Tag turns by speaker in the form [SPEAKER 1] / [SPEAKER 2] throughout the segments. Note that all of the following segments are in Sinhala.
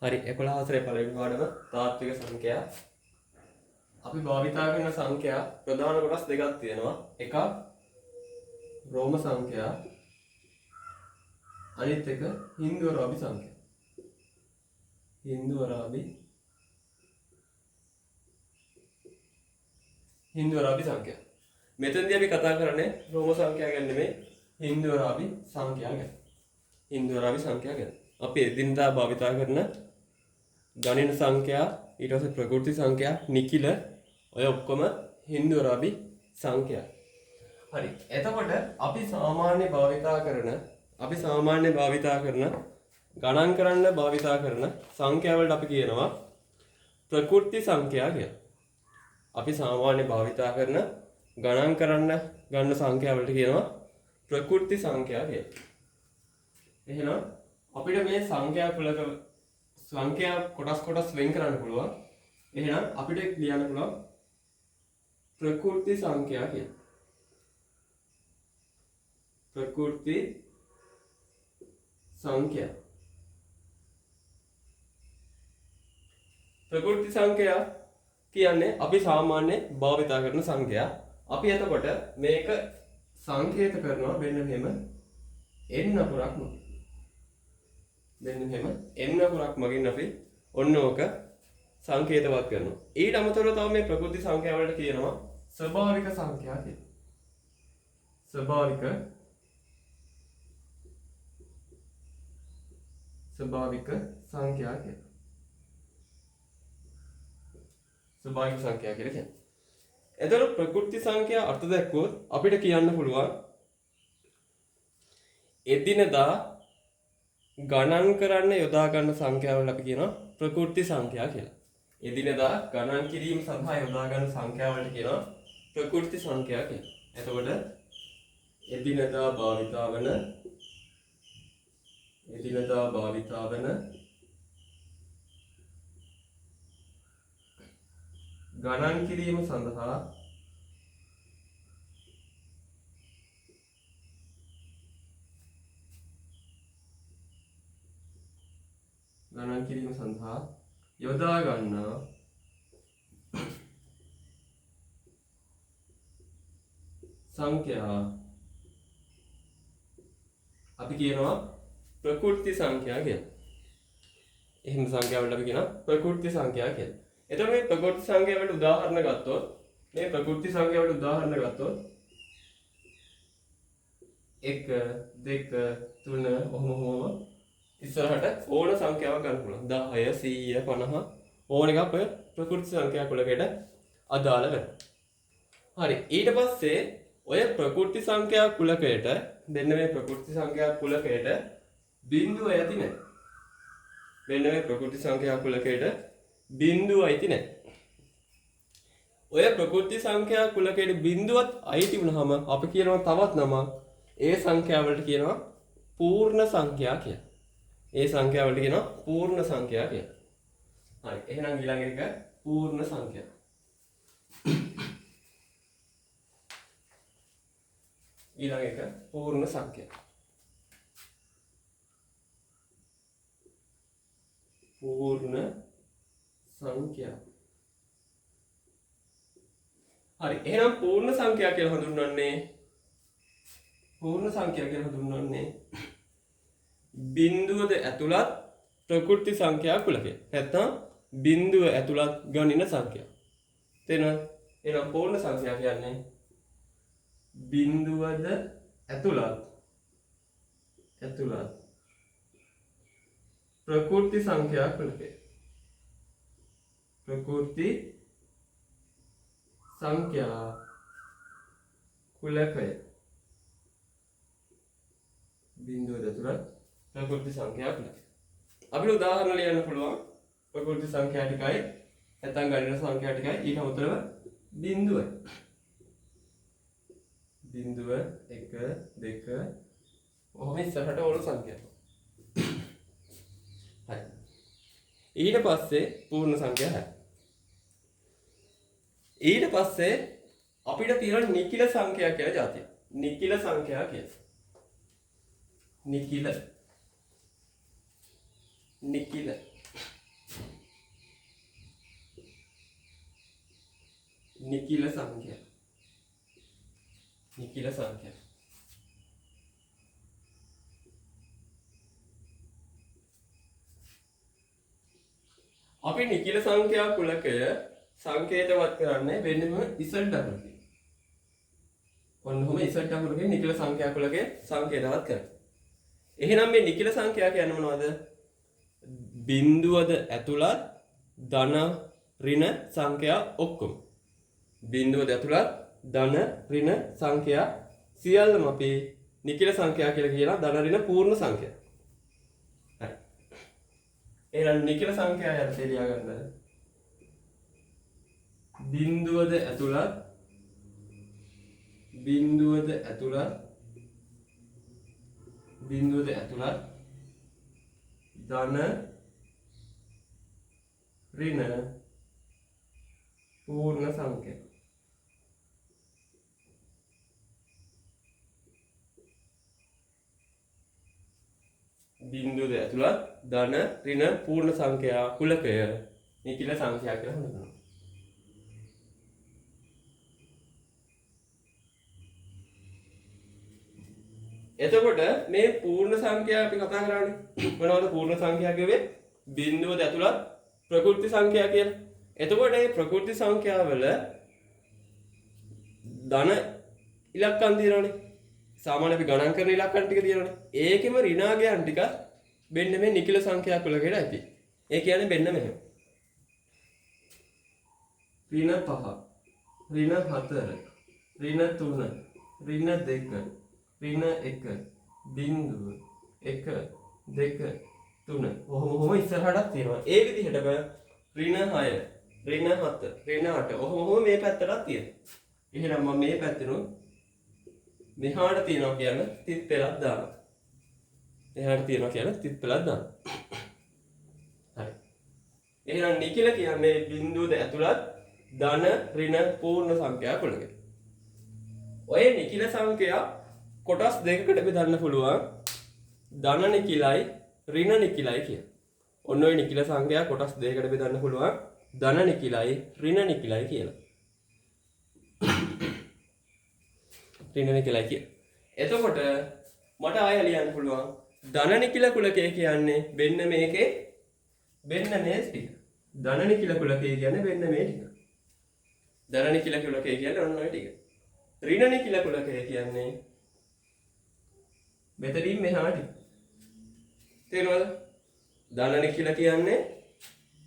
[SPEAKER 1] හරි 11 වසරේ පළවෙනි පාඩම තාත්වික සංඛ්‍යා. අපි භාවිතා කරන සංඛ්‍යා ප්‍රධාන කොටස් දෙකක් තියෙනවා. එකක් රෝම සංඛ්‍යා, අනිත් එක හින්දු අරාබි සංඛ්‍යා. හින්දු අරාබි සංඛ්‍යා. මෙතනදී අපි කතා කරන්නේ රෝම සංඛ්‍යා ගැන නෙමෙයි, හින්දු අරාබි සංඛ්‍යා ගැන. හින්දු අරාබි සංඛ්‍යා ගැන. අපි එදිනදා භාවිතා කරන ගණන සංඛ්‍යා, ඊට පස්සේ ප්‍රකෘති සංඛ්‍යා, නිකිල ඔය ඔක්කොම හින්දු අරාබි සංඛ්‍යා. හරි. එතකොට අපි සාමාන්‍ය භාවිතා කරන ගණන් කරන්න භාවිතා කරන සංඛ්‍යා වලට අපි කියනවා ප්‍රකෘති සංඛ්‍යා කියලා. අපි සාමාන්‍ය භාවිතා කරන ගණන් කරන්න ගන්න සංඛ්‍යා වලට කියනවා ප්‍රකෘති සංඛ්‍යා කියලා. එහෙනම් අපිට මේ සංඛ්‍යා කොටස් වෙන් කරන්න පුළුවන්. එහෙනම් අපිට ලියන්න පුළුවන් ප්‍රකෘති සංඛ්‍යා කියලා. ප්‍රකෘති සංඛ්‍යා. ප්‍රකෘති සංඛ්‍යා කියන්නේ අපි සාමාන්‍ය භාවිතා කරන සංඛ්‍යා. අපි එතකොට මේක සංකේත කරනවා මෙන්න මෙහෙම n අකුරක් මගින්. මෙන්න මෙහෙම n අකුරක් මගින් අපි ඔන්න ඕක සංකේතවත් කරනවා. ඊට අමතරව තව මේ ප්‍රකෘති සංඛ්‍යා වලට කියනවා ස්වභාවික සංඛ්‍යා කියලා. ස්වභාවික සංඛ්‍යා කියලා. ස්වභාවික සංඛ්‍යා කියලා කියන්නේ. එතකොට ප්‍රකෘති සංඛ්‍යා අර්ථ දැක්වුවොත් අපිට කියන්න පුළුවන් එදිනදා ගණන් කරන්න යොදා ගන්න සංඛ්‍යාවල් අපි කියනවා ප්‍රකෘති සංඛ්‍යා කියලා. එදිනදා ගණන් කිරීම සඳහා යොදා ගන්න සංඛ්‍යාවලට කියනවා ප්‍රකෘති සංඛ්‍යා කියලා. එතකොට එදිනදා භාවිතා වන ගණන් කිරීම සඳහා යොදා ගන්නා සංඛ්‍යා අපි කියනවා ප්‍රකෘති සංඛ්‍යා කියලා. එහෙම සංඛ්‍යාවලට අපි කියනවා ප්‍රකෘති සංඛ්‍යා කියලා. එතකොට මේ ප්‍රකෘති සංඛ්‍යාවලට උදාහරණ ගත්තොත් 1 2 3 ඔහොම ඉස්සරහට ඕන සංඛ්‍යාවක් ගන්න පුළුවන්. 10 100 50 ඕන එකක් ඔය ප්‍රකෘති සංඛ්‍යා කුලකයට අදාළ වෙනවා. හරි. ඊට පස්සේ ඔය ප්‍රකෘති සංඛ්‍යා කුලකයට මෙන්න මේ ප්‍රකෘති සංඛ්‍යා කුලකයට බිංදුව ඇති නැහැ. මෙන්න මේ ප්‍රකෘති සංඛ්‍යා කුලකයට බිංදුව අයිති නැහැ. ඔය ප්‍රකෘති සංඛ්‍යා කුලකයට බිංදුවත් අයිති වුණාම අපි කියනවා තවත් නමක්. ඒ සංඛ්‍යා වලට කියනවා පූර්ණ සංඛ්‍යා කියලා. ඒ සංඛ්‍යා වලට කියනවා පූර්ණ සංඛ්‍යා කියලා. හරි. එහෙනම් ඊළඟ එක පූර්ණ සංඛ්‍යා. ඊළඟ එක පූර්ණ සංඛ්‍යා. පූර්ණ සංඛ්‍යා. හරි. එහෙනම් පූර්ණ සංඛ්‍යා කියලා හඳුන්වන්නේ බිංදුවද ඇතුළත් ප්‍රකෘති සංඛ්‍යා කුලකය. නැත්නම් බිංදුව ඇතුළත් ගණන සංඛ්‍යා. තේරෙනවද? එහෙනම් පූර්ණ සංඛ්‍යා කියන්නේ බිංදුවද ඇතුළත් ප්‍රකෘති සංඛ්‍යා කුලකය. ප්‍රකෘති සංඛ්‍යා කුලකය. බිංදුවද ඇතුළත් ප්‍රකෘති සංඛ්‍යා කුලකය. අපිට උදාහරණ ලියන්න පුළුවන් ප්‍රකෘති සංඛ්‍යා ටිකයි නැත්නම් ගණන සංඛ්‍යා ටිකයි ඊට අමතරව බිංදුවයි. බිංදුව 1 2 ඔහොම ඉස්සරහට ඕන සංඛ්‍යා. හරි. ඊට පස්සේ පූර්ණ සංඛ්‍යා හරි. ඊට පස්සේ අපිට තියෙන නිකිල සංඛ්‍යා කියලා જાතිය. නිකිල සංඛ්‍යා කියලා. නිකිල නිකිල සංඛ්‍යා. නිකිල සංඛ්‍යා. අපි නිකිල සංඛ්‍යා කුලකය සංකේතවත් කරන්නේ වෙනම ඉසඩ් අකුරකින්. ඔන්නෝම ඉසඩ් අකුරකින් නිකිල සංඛ්‍යා කුලකය සංකේතවත් කරන්නේ. එහෙනම් මේ නිකිල සංඛ්‍යා කියන්නේ මොනවද? බිඳුවද ඇතුළත් ධන ඍණ සංඛ්‍යා ඔක්කොම. බිඳුවද ඇතුළත් ධන ඍණ සංඛ්‍යා සියල්ලම අපි නිකිල සංඛ්‍යා කියලා කියනවා ධන ඍණ පූර්ණ සංඛ්‍යා. හරි. එහෙනම් නිකිල සංඛ්‍යා යටතේ ලියා ගන්න. බිඳුවද ඇතුළත් ධන ඍණ පූර්ණ සංඛ්‍යා. බිඳුවද ඇතුළත් ධන ඍණ පූර්ණ සංඛ්‍යා කුලකය නිකිල සංඛ්‍යා කියලා හඳුන්වනවා. එතකොට මේ පූර්ණ සංඛ්‍යා අපි කතා කරන්නේ මොනවද? පූර්ණ සංඛ්‍යා කියවේ බිඳුවද ඇතුළත් ප්‍රකෘති සංඛ්‍යා කියලා. එතකොට මේ ප්‍රකෘති සංඛ්‍යා වල ධන ඉලක්කම් තියෙනවානේ. සාමාන්‍ය අපි ගණන් කරන ඉලක්කම් ටික තියෙනවානේ. ඒකෙම ඍණාගයන් ටික මෙන්න මේ නිකිල සංඛ්‍යා කුලකයට ඇති. ඒ කියන්නේ මෙන්න මෙහෙම. ඍණ 5, ඍණ 4, ඍණ 3, ඍණ 2, ඍණ 1, බිංදුව 1, 2, 3. ඔහොම ඉස්සරහටත් තියෙනවා. ඒ විදිහටම ඍණ 6, ඍණ 7, ඍණ 8. ඔහොම මේ පැත්තටත් තියෙනවා. එහෙනම් මම මේ පැත්තෙනු මෙහාට තියනවා කියන තිත් පෙළක් දානවා. එහාට තියනවා කියන තිත් පෙළක් දානවා. හරි. එහෙනම් නිකිල කියන්නේ බිඳුවද ඇතුළත් ධන ඍණ පූර්ණ සංඛ්‍යා කුලකය. ඔය නිකිල සංඛ්‍යා කොටස් දෙකකට බෙදන්න පුළුවන්. ධන නිකිලයි ඍණ නිකිලයි කියන. ඔන්න ඔය නිකිල සංඛ්‍යා කොටස් දෙකකට බෙදන්න පුළුවන්. ධන නිකිලයි ඍණ නිකිලයි කියලා. ඍණ නිකිලයි කියන. එතකොට මට ආයෙ ලියන්න පුළුවන් ධන නිකිල කුලකය කියන්නේ මෙන්න මේකේ මෙන්න මේ ටික. ධන නිකිල කුලකය කියන්නේ මෙන්න මේ ටික. ධන නිකිල කුලකය කියන්නේ ඔන්න ඔය ටික. ඍණ නිකිල කුලකය කියන්නේ මෙතනින් මෙහාට. තේරෙනවද? ධන නිකිල කියන්නේ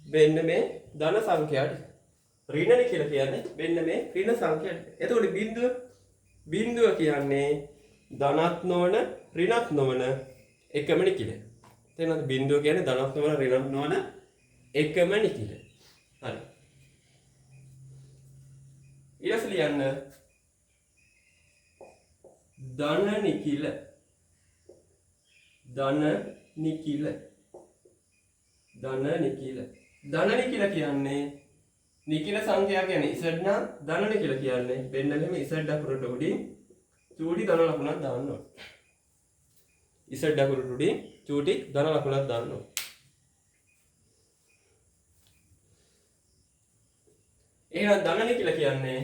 [SPEAKER 1] මෙන්න මේ ධන සංඛ්‍යා ටික. ඍණ නිකිල කියන්නේ මෙන්න මේ ඍණ සංඛ්‍යා ටික. එතකොට බිඳුව කියන්නේ ධනත් නොවන ඍණත් නොවන එකම නිකිල. තේරෙනවද? බිඳුව කියන්නේ ධනත් නොවන ඍණත් නොවන එකම නිකිල. හරි. ඊළඟට ලියන්න ධන නිකිල. ධන නිකිල කියන්නේ නිකිල සංඛ්‍යා කියන්නේ ඉසඩ් නම් ධන නිකිල කියන්නේ වෙන මෙහෙම ඉසඩ් අකුරට උඩින් චූටි ධන ලකුණක් දාන්න ඕන. ඉසඩ් අකුරට උඩින් චූටි ධන ලකුණක් දාන්න ඕන. එහෙනම් ධන නිකිල කියන්නේ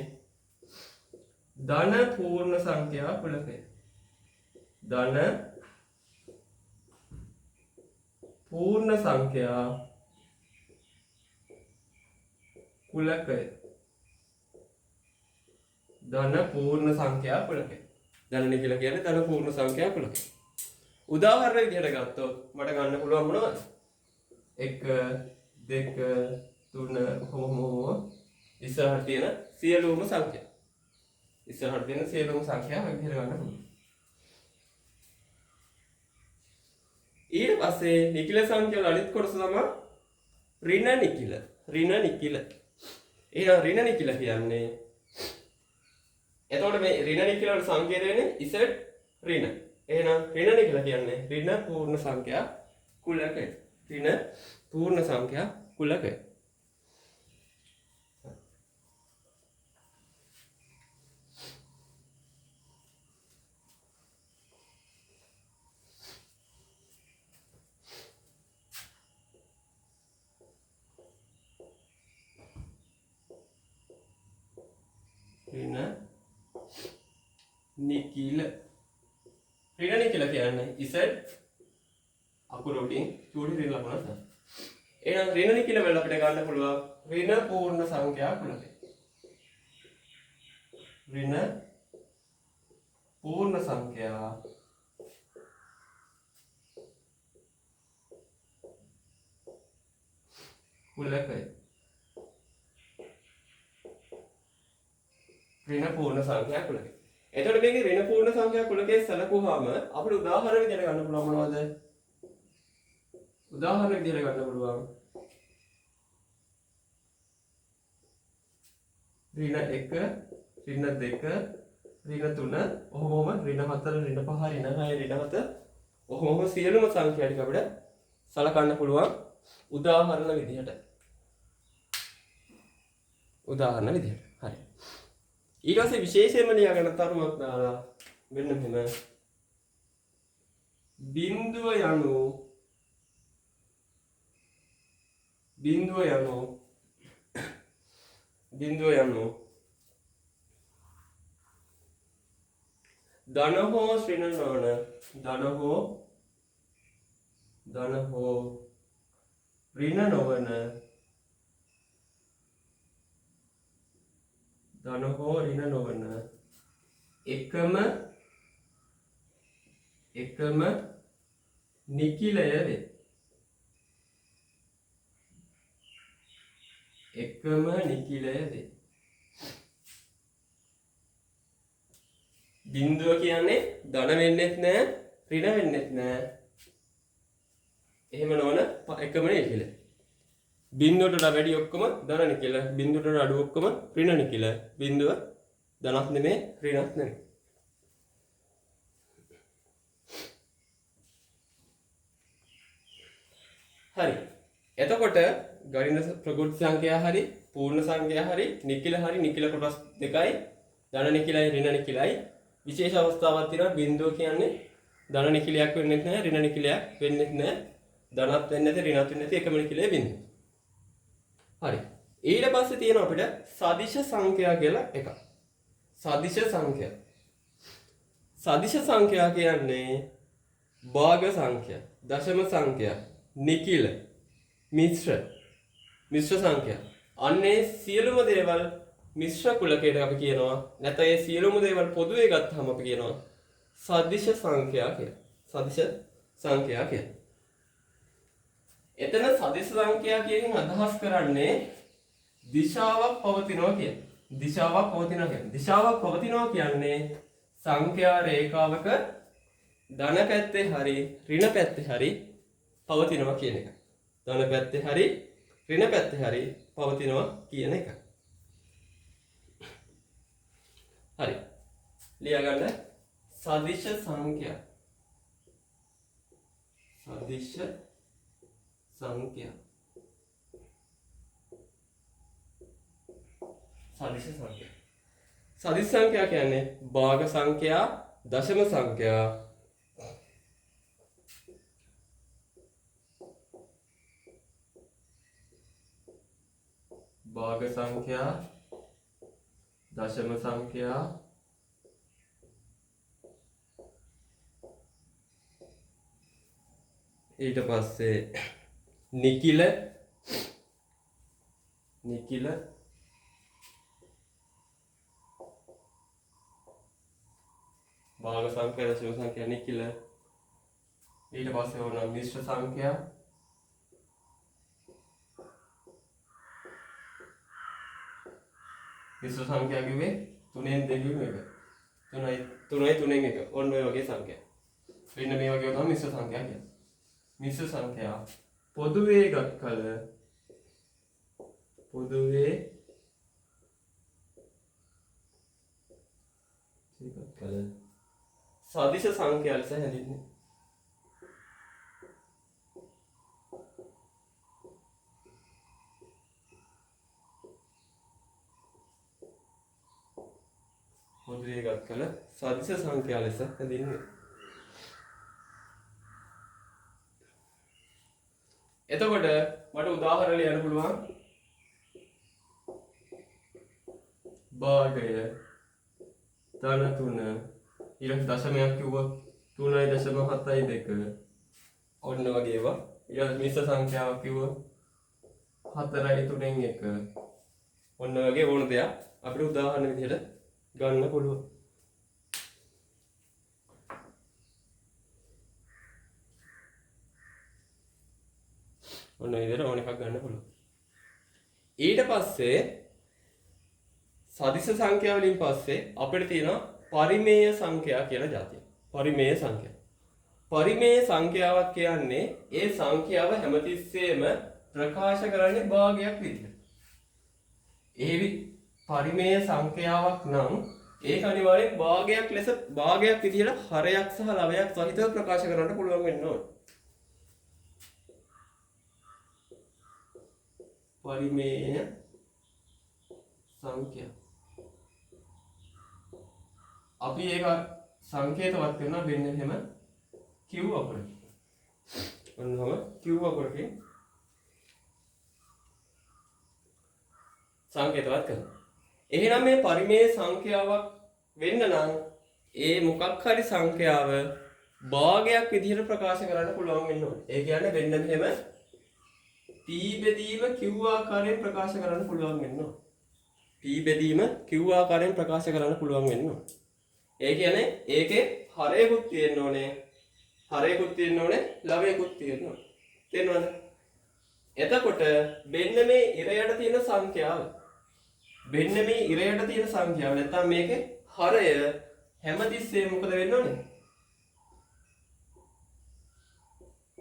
[SPEAKER 1] ධන පූර්ණ සංඛ්‍යා කුලකය. ධන पूर्ण संख्या कुलकය. ධන පූර්ණ සංඛ්‍යා කුලකය. ධන නිකිල කියන්නේ ධන පූර්ණ සංඛ්‍යා කුලකය. උදාහරණ විදිහට ගත්තොත් මට ගන්න පුළුවන් මොනවද? 1 2 3 කොහොම ඉස්සරහට තියෙන සියලුම සංඛ්‍යා. ඉස්සරහට තියෙන සියලුම සංඛ්‍යා ඔය විදිහට ගන්න පුළුවන්. ඊට පස්සේ නිකිල සංඛ්‍යා වල අනිත් කොටස තමයි ඍණ නිකිල. එහෙනම් ඍණ නිකිල කියන්නේ එතකොට මේ ඍණ නිකිල වල සංකේත වෙන්නේ ඉසඩ් ඍණ. එහෙනම් ඍණ නිකිල කියන්නේ ඍණ පූර්ණ සංඛ්‍යා කුලකය. ඍණ පූර්ණ සංඛ්‍යා කුලකය. නිකිල. ඍණ නිකිල කියන්නේ ඉසඩ් අකුර උඩින් චූටි ඍණ ලකුණ තමයි. එහෙනම් ඍණ නිකිල වල අපිට ගන්න පුළුවන් ඍණ පූර්ණ සංඛ්‍යා කුලකය. ඍණ पूर्ण संख्या කුලකය. ඍණ පූර්ණ සංඛ්‍යා කුලකය. එතකොට මේකේ ඍණ පූර්ණ සංඛ්‍යා කුලකයේ සලකුවාම අපිට උදාහරණ විදිහට ගන්න පුළුවන් මොනවද? උදාහරණ විදිහට ගන්න පුළුවන් ඍණ 1 ඍණ 2 ඍණ 3 ඔහොමම ඍණ 4 ඍණ 5 ඍණ 6 ඍණ 7 ඔහොමම සියලුම සංඛ්‍යා ටික අපිට සලකන්න පුළුවන් උදාහරණ විදිහට. උදාහරණ විදිහට. හරි. ඊට පස්සේ විශේෂයෙන්ම ලියාගන්න තරුවක් දාලා මෙන්න මෙහෙම බිඳුව යනු ධන හෝ ඍණ නොවන ධන හෝ ඍණ නොවන ධන හෝ ඍණ නොවන එකම නිකිලය වේ. එකම නිකිලය වේ. බිඳුව කියන්නේ ධන වෙන්නෙත් නෑ ඍණ වෙන්නෙත් නෑ. එහෙම නොවන එකම නිකිල. බිඳුවට වැඩි ඔක්කොම ධන නිකිල. බිඳුවට අඩු ඔක්කොම ඍණ නිකිල. බිඳුව ධනක් නෙමෙයි ඍණක් නෙමෙයි. හරි. එතකොට ගණිත ප්‍රකෘති සංඛ්‍යා හරි පූර්ණ සංඛ්‍යා හරි නිකිල කොටස් දෙකයි ධන නිකිලයි ඍණ නිකිලයි විශේෂ අවස්ථාවක් තියෙනවා. බිඳුව කියන්නේ ධන නිකිලයක් වෙන්නේ නැහැ ඍණ නිකිලයක් වෙන්නේ නැහැ. ධනත් වෙන්නේ නැති ඍණත් වෙන්නේ නැති එකම නිකිලයේ බිඳුව. හරි. ඊට පස්සේ තියෙනවා අපිට සදිශ සංඛ්‍යා කියලා එකක්. සදිශ සංඛ්‍යා කියන්නේ භාග සංඛ්‍යා, දශම සංඛ්‍යා, නිකිල, මිශ්‍ර සංඛ්‍යා. අන්නේ සියලුම දේවල් මිශ්‍ර කුලකයට අපි කියනවා. නැත්නම් ඒ සියලුම දේවල් පොදුවේ ගත්තාම අපි කියනවා සදිශ සංඛ්‍යා කියලා. සදිශ සංඛ්‍යා කියලා. එතන සදිශ සංඛ්‍යා කියකින් අදහස් කරන්නේ දිශාවක් පවතිනවා කියන. දිශාවක් පවතිනවා කියන්නේ සංඛ්‍යා රේඛාවක ධන පැත්තේ හරි ඍණ පැත්තේ හරි පවතිනවා කියන එක. ධන පැත්තේ හරි ඍණ පැත්තේ හරි පවතිනවා කියන එක. හරි. ලියා ගන්න සදිශ සංඛ්‍යා. සදිශ සංඛ්‍යා කියන්නේ භාග සංඛ්‍යා, දශම සංඛ්‍යා, දශම සංඛ්‍යා, ඊට පස්සේ නිකිල භාග සංඛ්‍යා, දශම සංඛ්‍යා, නිකිල. ඊට පස්සේ ඕන මිශ්‍ර සංඛ්‍යා, මිශ්‍ර සංඛ්‍යා කිව්වේ 3න් 2කින් 1. 3යි 3න් 1. ඔන්න ඔය වගේ සංඛ්‍යා. මෙන්න මේ වගේ තමයි මිශ්‍ර සංඛ්‍යා කියන්නේ. මිශ්‍ර සංඛ්‍යා පොදුවේ ගත් කල සදිශ සංඛ්‍යා ලෙස හැඳින්වෙන්නේ. පොදුවේ ගත් කල සදිශ සංඛ්‍යා ලෙස හැඳින්වෙන්නේ. එතකොට මට උදාහරණ ලියන්න පුළුවන් භාගය, ධන 3, ඊළඟ දශමයක් කිව්වොත් 3.72 ඔන්න වගේ ඒවා. ඊළඟ මිශ්‍ර සංඛ්‍යාවක් කිව්වොත් 4.3 ඔන්න වගේ ඕන දෙයක් අපිට උදාහරණ විදිහට ගන්න පුළුවන්. ඔන්න ඒ විදිහට ඕන එකක් ගන්න පුළුවන්. ඊට පස්සේ සදිශ සංඛ්‍යා වලින් පස්සේ අපිට තියෙනවා පරිමේය සංඛ්‍යා කියලා જાතිය. පරිමේය සංඛ්‍යා. පරිමේය සංඛ්‍යාවක් කියන්නේ ඒ සංඛ්‍යාව හැමතිස්සෙම ප්‍රකාශ කරන්නේ භාගයක් විදිහට. ඒ පරිමේය සංඛ්‍යාවක් නම් ඒක අනිවාර්යෙන් භාගයක් ලෙස භාගයක් විදිහට හරයක් සහ ලවයක් සහිතව ප්‍රකාශ කරන්න පුළුවන් වෙන්න ඕනේ. පරිමේය සංඛ්‍යා. අපි ඒක සංකේතවත් කරනවා වෙන හැම q අකුරකින්. ඔන්නම q අකුරකින් සංකේතවත් කරනවා. එහෙනම් මේ පරිමේය සංඛ්‍යාවක් වෙන්න නම් ඒ මොකක් හරි සංඛ්‍යාව භාගයක් විදිහට ප්‍රකාශ කරන්න පුළුවන් වෙන්න ඕනේ. ඒ කියන්නේ වෙන්න මෙහෙම p බෙදීම q ආකාරයෙන් ප්‍රකාශ කරන්න පුළුවන් වෙන්න ඕනේ. p බෙදීම q ආකාරයෙන් ප්‍රකාශ කරන්න පුළුවන් වෙන්න ඕනේ. ඒ කියන්නේ ඒකේ හරයකුත් තියෙන්න ඕනේ. හරයකුත් තියෙන්න ඕනේ, ලවයකුත් තියෙන්න ඕනේ. තේරෙනවද? එතකොට මෙන්න මේ ඉරයට තියෙන සංඛ්‍යාව නැත්නම් මේකේ හරය හැමතිස්සෙම මොකද වෙන්න ඕනේ?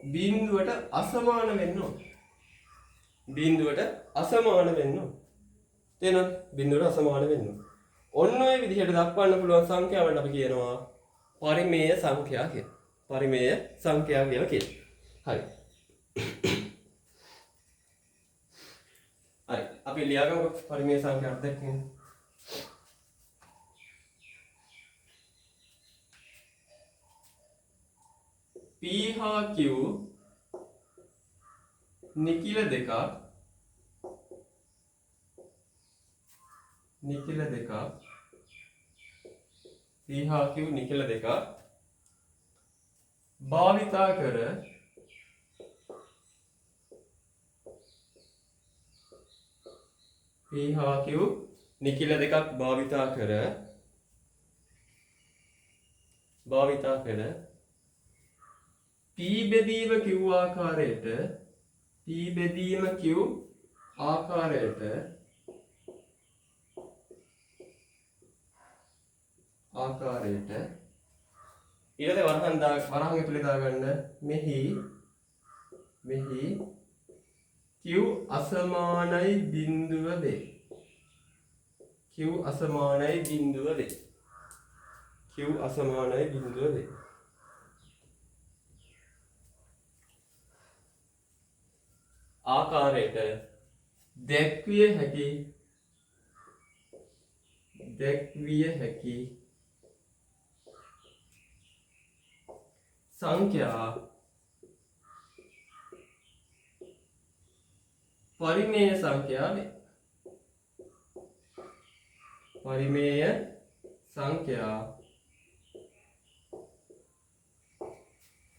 [SPEAKER 1] බිඳුවට අසමාන වෙන්න ඕනේ. බිඳුවට අසමාන වෙන්න ඕනේ. තේරෙනවද? බිඳුවට අසමාන වෙන්න ඕනේ. ඔන්න ඔය විදිහට දක්වන්න පුළුවන් සංඛ්‍යාවන් අපි කියනවා පරිමේය සංඛ්‍යා කියලා. පරිමේය සංඛ්‍යා කියලා කියනවා. හරි. හරි. අපි ලියාගමු පරිමේය සංඛ්‍යා අර්ථයෙන්. p හා q නිකිල දෙකක් p හා q නිකිල දෙකක් භාවිතා කර p හා q නිකිල දෙකක් භාවිතා කර p බෙදීම q ආකාරයට ඊළඟ වරහන් ඇතුලේ දාගන්න මෙහි q අසමානයි බිඳුව වේ. q අසමානයි බිඳුව වේ. ආකාරයට දැක්විය හැකි සංඛ්‍යා පරිමේය සංඛ්‍යා වේ.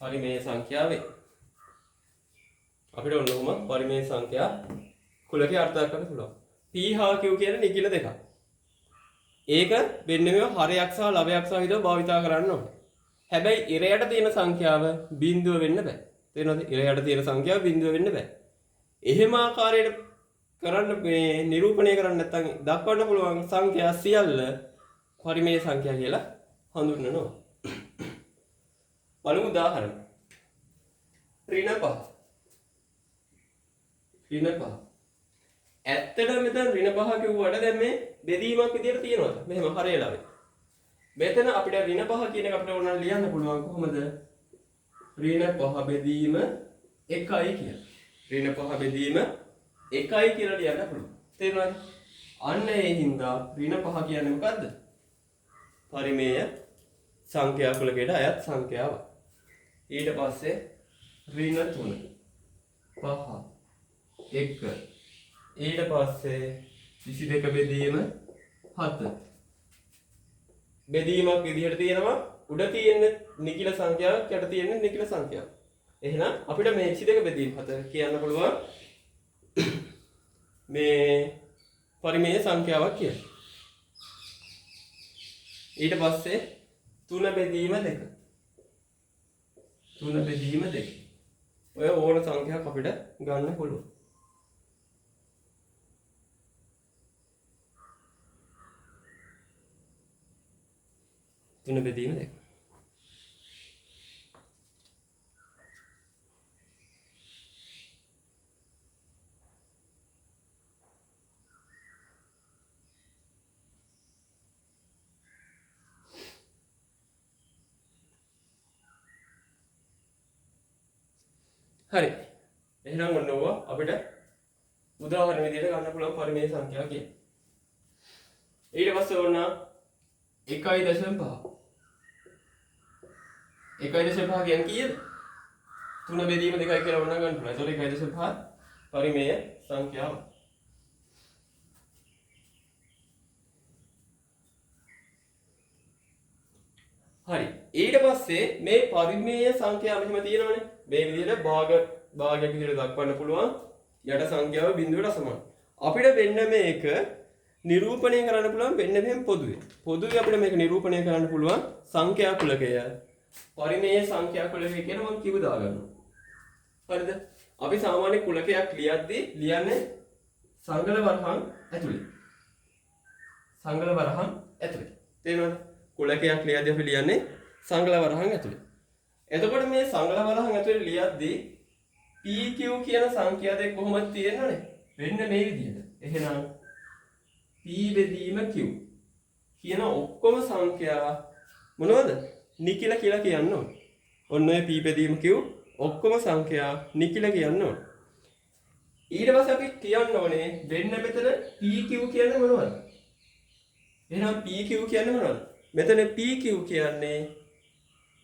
[SPEAKER 1] පරිමේය සංඛ්‍යා අපිට ඔන්නෝම පරිමේය සංඛ්‍යා කුලකේ අර්ථයක් ගන්න පුළුවන්. p හා q කියන නිකිල දෙකක්. ඒක වෙන්නේ මේ හරයක් සහ ලවයක් සහිතව භාවිතා කරන්න ඕනේ. හැබැයි ඉරයට තියෙන සංඛ්‍යාව බිඳුව වෙන්න බෑ. තේරෙනවද? ඉරයට තියෙන සංඛ්‍යාව බිඳුව වෙන්න බෑ. එහෙම ආකාරයට කරන්න මේ නිරූපණය කරන්න නැත්නම් දක්වන්න පුළුවන් සංඛ්‍යා සියල්ල පරිමේය සංඛ්‍යා කියලා හඳුන්වනවා. බලමු උදාහරණ. ඍණ 5. ඇත්තටම මෙතන ඍණ 5 කිව්වට දැන් මේ බෙදීමක් විදියට තියෙනවද? මෙහෙම හරය ළවේ. මෙතන අපිට ඍණ 5 කියන එක අපිට ඕන ලියන්න පුළුවන් කොහොමද? ඍණ 5 බෙදීම 1යි කියලා. ඍණ 5 බෙදීම 1යි කියලා ලියන්න පුළුවන්. තේරුණාද? අන්න ඒ හින්දා ඍණ 5 කියන්නේ මොකද්ද? පරිමේය සංඛ්‍යා කුලකයට අයත් සංඛ්‍යාවක්. ඊට පස්සේ ඍණ 3 5 1 ඊට පස්සේ 22 බෙදීම 7 බෙදීමක් විදිහට තියෙනවා උඩ තියෙන නිකිල සංඛ්‍යාවක් යට තියෙන නිකිල සංඛ්‍යාවක්. එහෙනම් අපිට මේ 22 බෙදීම 4 කියන්න පුළුවන් මේ පරිමේය සංඛ්‍යාවක් කියලා. ඊට පස්සේ 3 බෙදීම 2. 3 බෙදීම 2. ඔය ඕන සංඛ්‍යාවක් අපිට ගන්න පුළුවන්. 3 බෙදීම 2. හරි. එහෙනම් ඔන්න ඕවා අපිට උදාහරණ විදිහට ගන්න පුළුවන් පරිමේය සංඛ්‍යාව කියන්නේ. ඊට පස්සේ ඕන 1.5. 1.5 කියන්නේ කීයද? 3 බෙදීම 2යි කියලා වුණා ගන්න පුළුවන්. ඒතකොට 1.5 පරිමේය සංඛ්‍යාව. හරි. ඊට පස්සේ මේ පරිමේය සංඛ්‍යාව මෙහෙම තියෙනවනේ. මේ විදිහට භාගයක් විදිහට දක්වන්න පුළුවන්. යට සංඛ්‍යාව බිඳුවට සමාන. අපිට වෙන්න මේක නිරූපණය කරන්න පුළුවන් වෙන්න මෙහෙම පොදුවේ. පොදුවේ අපිට මේක නිරූපණය කරන්න පුළුවන් සංඛ්‍යා කුලකය. පරිමේය සංඛ්‍යා කුලකය කියන මම කිව්ව දාගන්නවා. හරිද? අපි සාමාන්‍ය කුලකයක් ලියද්දී ලියන්නේ සංගල වරහන් ඇතුලේ. සංගල වරහන් ඇතුලේ. තේරෙනවද? කුලකයක් ලියද්දී අපි ලියන්නේ සංගල වරහන් ඇතුලේ. එතකොට මේ සංගල වරහන් ඇතුලේ ලියද්දී PQ කියන සංඛ්‍යා දෙක කොහොමද තියෙන්නේ? වෙන්න මේ විදිහට. එහෙනම් P බෙදීම Q කියන ඔක්කොම සංඛ්‍යා මොනවද? නිකිල කියලා කියන්න ඕන. ඔන්න ඔය P බෙදීම Q ඔක්කොම සංඛ්‍යා නිකිල කියන්න ඕන. ඊට පස්සේ අපි කියන්න ඕනේ වෙන්න මෙතන PQ කියන්නේ මොනවද? එහෙනම් PQ කියන්නේ මොනවද? මෙතන PQ කියන්නේ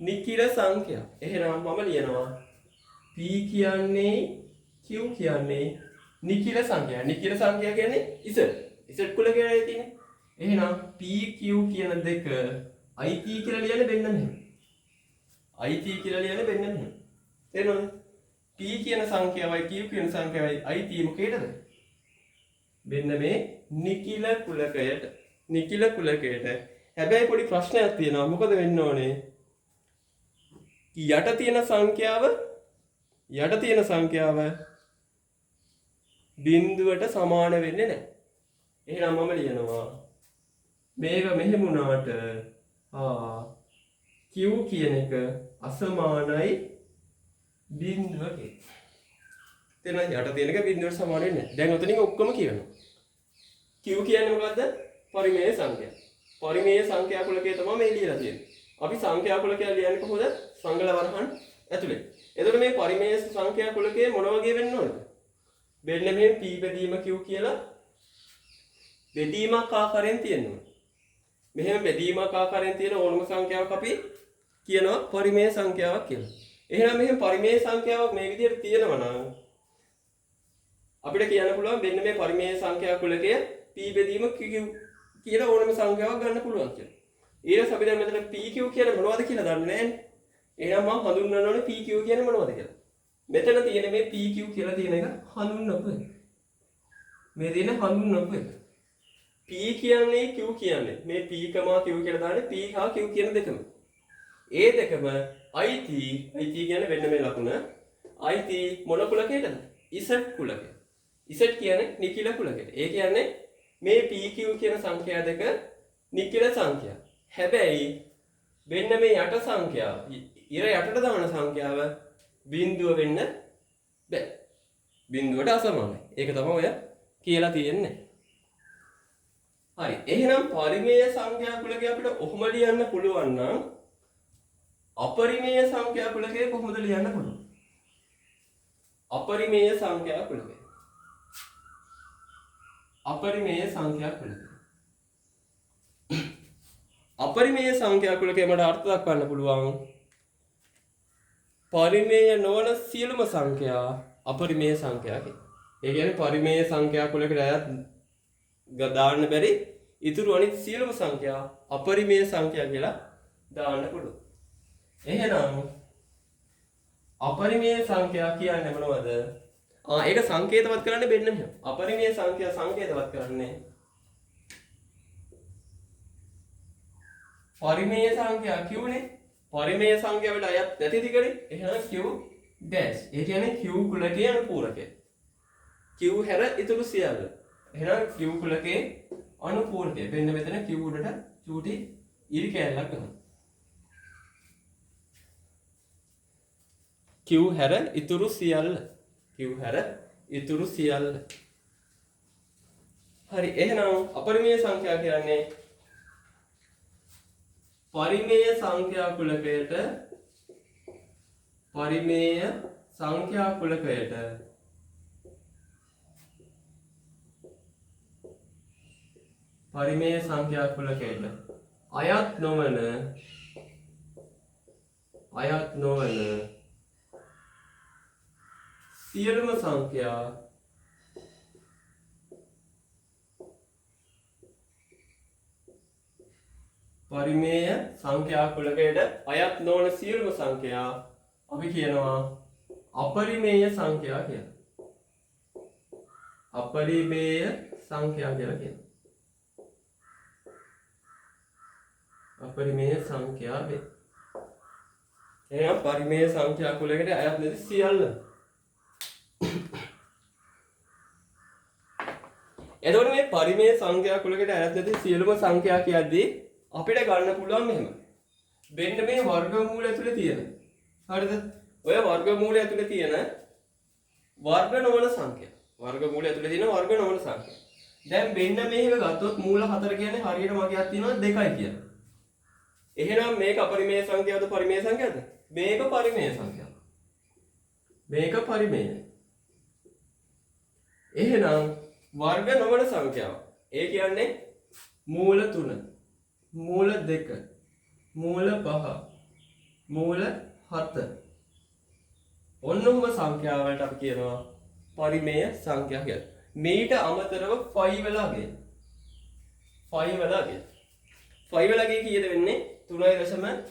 [SPEAKER 1] නිකිල සංඛ්‍යා. එහෙනම් මම ලියනවා P කියන්නේ Q කියන්නේ නිකිල සංඛ්‍යා. නිකිල සංඛ්‍යා කියන්නේ Z කුලකයේ තියෙන්නේ. එහෙනම් PQ කියන දෙක IT කියලා ලියන්න වෙන්න මෙහෙම. IT කියලා ලියන්න වෙන්න මෙහෙම. තේරෙනවද? P කියන සංඛ්‍යාවයි Q කියන සංඛ්‍යාවයි IT මොකේද? වෙන්න මේ නිකිල කුලකයට. නිකිල කුලකයට. හැබැයි පොඩි ප්‍රශ්නයක් තියෙනවා. මොකද වෙන්න ඕනේ? යට තියෙන සංඛ්‍යාව බිඳුවට සමාන වෙන්නේ නැහැ. එහෙනම් මම ලියනවා මේක මෙහෙම වුණාට Q කියන එක අසමානයි බිඳුවක. තේරෙනවද? යට තියෙන එක බිඳුවට සමාන වෙන්නේ නැහැ. දැන් ඔතනින් ඔක්කොම කියනවා. Q කියන්නේ මොකද්ද? පරිමේය සංඛ්‍යා. පරිමේය සංඛ්‍යා කුලකයේ තමයි මේ ලියලා තියෙන්නේ. අපි සංඛ්‍යා කුලකය ලියන්නේ කොහොමද? සංගල වරහන් ඇතුලේ. එතකොට මේ පරිමේය සංඛ්‍යා කුලකයේ මොන වගේ වෙන්න ඕනද? වෙන්න මෙහෙම P බෙදීම Q කියලා බෙදීමක් ආකාරයෙන් තියෙනවා. මෙහෙම බෙදීමක් ආකාරයෙන් තියෙන ඕනම සංඛ්‍යාවක් අපි කියනවා පරිමේය සංඛ්‍යාවක් කියලා. එහෙනම් මෙහෙම පරිමේය සංඛ්‍යාවක් මේ විදිහට තියෙනවා නම් අපිට කියන්න පුළුවන් මෙන්න මේ පරිමේය සංඛ්‍යා කුලකය P බෙදීම Q කියලා ඕනම සංඛ්‍යාවක් ගන්න පුළුවන් කියලා. ඊට අපි දැන් මෙතන PQ කියන්නේ මොනවද කියලා දන්නේ නැහැනේ. එහෙනම් මම හඳුන්වන්න ඕනේ PQ කියන්නේ මොනවද කියලා. මෙතන තියෙන මේ PQ කියලා තියෙන එක හඳුන්වපු එක. මේ දෙන හඳුන්වපු එක. P කියන්නේ Q කියන්නේ මේ P, Q කියලා දාන්නේ P හා Q කියන දෙකම. ඒ දෙකම IT කියන්නේ වෙන්න මේ ලකුණ. IT මොන කුලකයටද? Z කුලකයට. Z කියන්නේ නිකිල කුලකයට. ඒ කියන්නේ මේ PQ කියන සංඛ්‍යා දෙක නිකිල සංඛ්‍යා. හැබැයි වෙන්න මේ යට සංඛ්‍යාව ඉර යටට දාන සංඛ්‍යාව බිඳුව වෙන්න බෑ. බිඳුවට අසමානයි. ඒක තමයි ඔය කියලා තියෙන්නේ. හරි. එහෙනම් පරිමේය සංඛ්‍යා කුලකය අපිට ඔහොම ලියන්න පුළුවන් නම් අපරිමේය සංඛ්‍යා කුලකය කොහොමද ලියන්න පුළුවන්? අපරිමේය සංඛ්‍යා කුලකය. අපරිමේය සංඛ්‍යා කුලකය. අපරිමේය සංඛ්‍යා කුලකයට මට අර්ථ දක්වන්න පුළුවන්. පරිමේය නොවන සියලුම සංඛ්‍යා අපරිමේය සංඛ්‍යා කියලා. ඒ කියන්නේ පරිමේය සංඛ්‍යා කුලකට අයත් දාන්න බැරි ඉතුරු අනිත් සියලුම සංඛ්‍යා අපරිමේය සංඛ්‍යා කියලා දාන්න පුළුවන්. එහෙනම් අපරිමේය සංඛ්‍යා කියන්නේ මොනවද? ඒක සංකේතවත් කරන්නේ මෙන්න මෙහෙම. අපරිමේය සංඛ්‍යා සංකේතවත් කරන්නේ පරිමේය සංඛ්‍යා කියුනේ. පරිමේය සංඛ්‍යා වලට අයත් නැති දිගනේ. එහෙනම් q dash. ඒ කියන්නේ q කුලකයේ අනුපූරකය. q හැර ඉතුරු සියල්ල. එහෙනම් q කුලකයේ අනුපූරකය. මෙන්න මෙතන q උඩට චූටි ඉරි කැලලක් ගන්නවා. q හැර ඉතුරු සියල්ල. q හැර ඉතුරු සියල්ල. හරි. එහෙනම් අපරිමේය සංඛ්‍යා කියන්නේ පරිමේය සංඛ්‍යා කුලකයට පරිමේය සංඛ්‍යා කුලකයට පරිමේය සංඛ්‍යා කුලකයට අයත් නොවන සියලුම සංඛ්‍යා පරිමේය සංඛ්‍යා කුලකයට අයත් නොවන සියලුම සංඛ්‍යා අපි කියනවා අපරිමේය සංඛ්‍යා කියලා. අපරිමේය සංඛ්‍යා කියලා කියනවා. අපරිමේය සංඛ්‍යා වේ. එහෙනම් පරිමේය සංඛ්‍යා කුලයකට අයත් නැති සියල්ල. එතකොට මේ පරිමේය සංඛ්‍යා කුලයකට අයත් නැති සියලුම සංඛ්‍යා කියද්දී අපිට ගන්න පුළුවන් මෙහෙම. මෙන්න මේ වර්ගමූල ඇතුලේ තියෙන. හරිද? ඔය වර්ගමූල ඇතුලේ තියෙන වර්ග නොවන සංඛ්‍යා. වර්ගමූල ඇතුලේ තියෙන වර්ග නොවන සංඛ්‍යා. දැන් මෙන්න මේක ගත්තොත් මූල 4 කියන්නේ හරියට මගයක් තියෙනවා 2යි කියලා. එහෙනම් මේක අපරිමේය සංඛ්‍යාවද පරිමේය සංඛ්‍යාවද? මේක පරිමේය සංඛ්‍යාව. මේක පරිමේය. එහෙනම් වර්ග නොවන සංඛ්‍යාව. ඒ කියන්නේ මූල 3, මූල 2, මූල 5, මූල 7. ඔන්නෝම සංඛ්‍යාවලට අපි කියනවා පරිමේය සංඛ්‍යා කියලා. මේට අමතරව 5 වෙලා ගිය. 5 වෙලා ගිය. 5 වෙලා ගිය කීයද වෙන්නේ? 3.1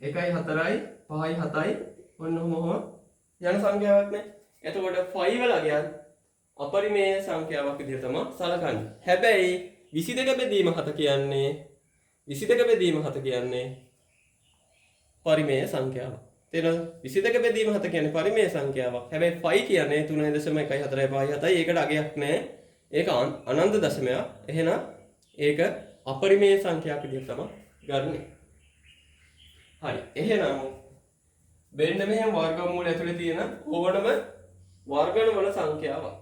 [SPEAKER 1] 4යි 5යි 7යි ඔන්නෝම යන සංඛ්‍යාවක් නේ. එතකොට 5 වෙලා ගියත් අපරිමේය සංඛ්‍යාවක් විදිහට තමයි සලකන්නේ. හැබැයි 22 බෙදීම 7 කියන්නේ 22 බෙදීම 7 කියන්නේ පරිමේය සංඛ්‍යාවක්. තේරෙනවද? 22 බෙදීම 7 කියන්නේ පරිමේය සංඛ්‍යාවක්. හැබැයි 5 කියන්නේ 3.1 4යි 5යි 7යි. ඒකට අගයක් නැහැ. ඒක අනන්ත දශමයක්. එහෙනම් ඒක අපරිමේය සංඛ්‍යාවක් විදිහට තමයි ගන්නෙ. හරි. එහෙනම් මෙන්න මෙහෙම වර්ගමූල ඇතුලේ තියෙන ඕනම වර්ගන සංඛ්‍යාවක්.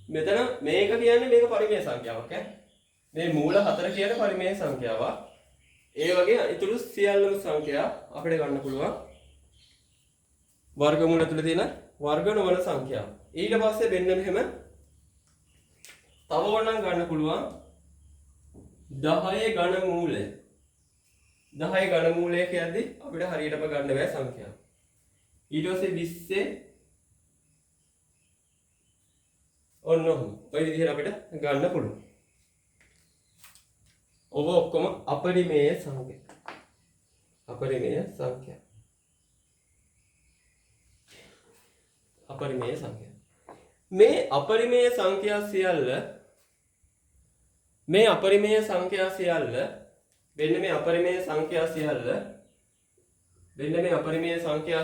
[SPEAKER 1] මෙතන මේක කියන්නේ මේක පරිමේය සංඛ්‍යාවක් ඈ. මේ මූල 4 කියන පරිමේය සංඛ්‍යාවක්. ඒ වගේ ඉතුරු සියල්ලම සංඛ්‍යා අපිට ගන්න පුළුවන් වර්ගමූල ඇතුලේ තියෙන වර්ගන සංඛ්‍යාව. ඊට පස්සේ මෙන්න මෙහෙම තව ඕනනම් ගන්න පුළුවන් 10 ඝන මූලය. 10 ඝන මූලය කියද්දි අපිට හරියටම ගන්න බෑ සංඛ්‍යාව. ඊට පස්සේ 20 ඔන්නෝම ඔය විදිහට අපිට ගන්න පුළුවන්. ඔබ ඔක්කොම අපරිමේය සංඛ්‍යා. අපරිමේය සංඛ්‍යා. අපරිමේය සංඛ්‍යා. මේ අපරිමේය සංඛ්‍යා සියල්ල මෙන්න මේ අපරිමේය සංඛ්‍යා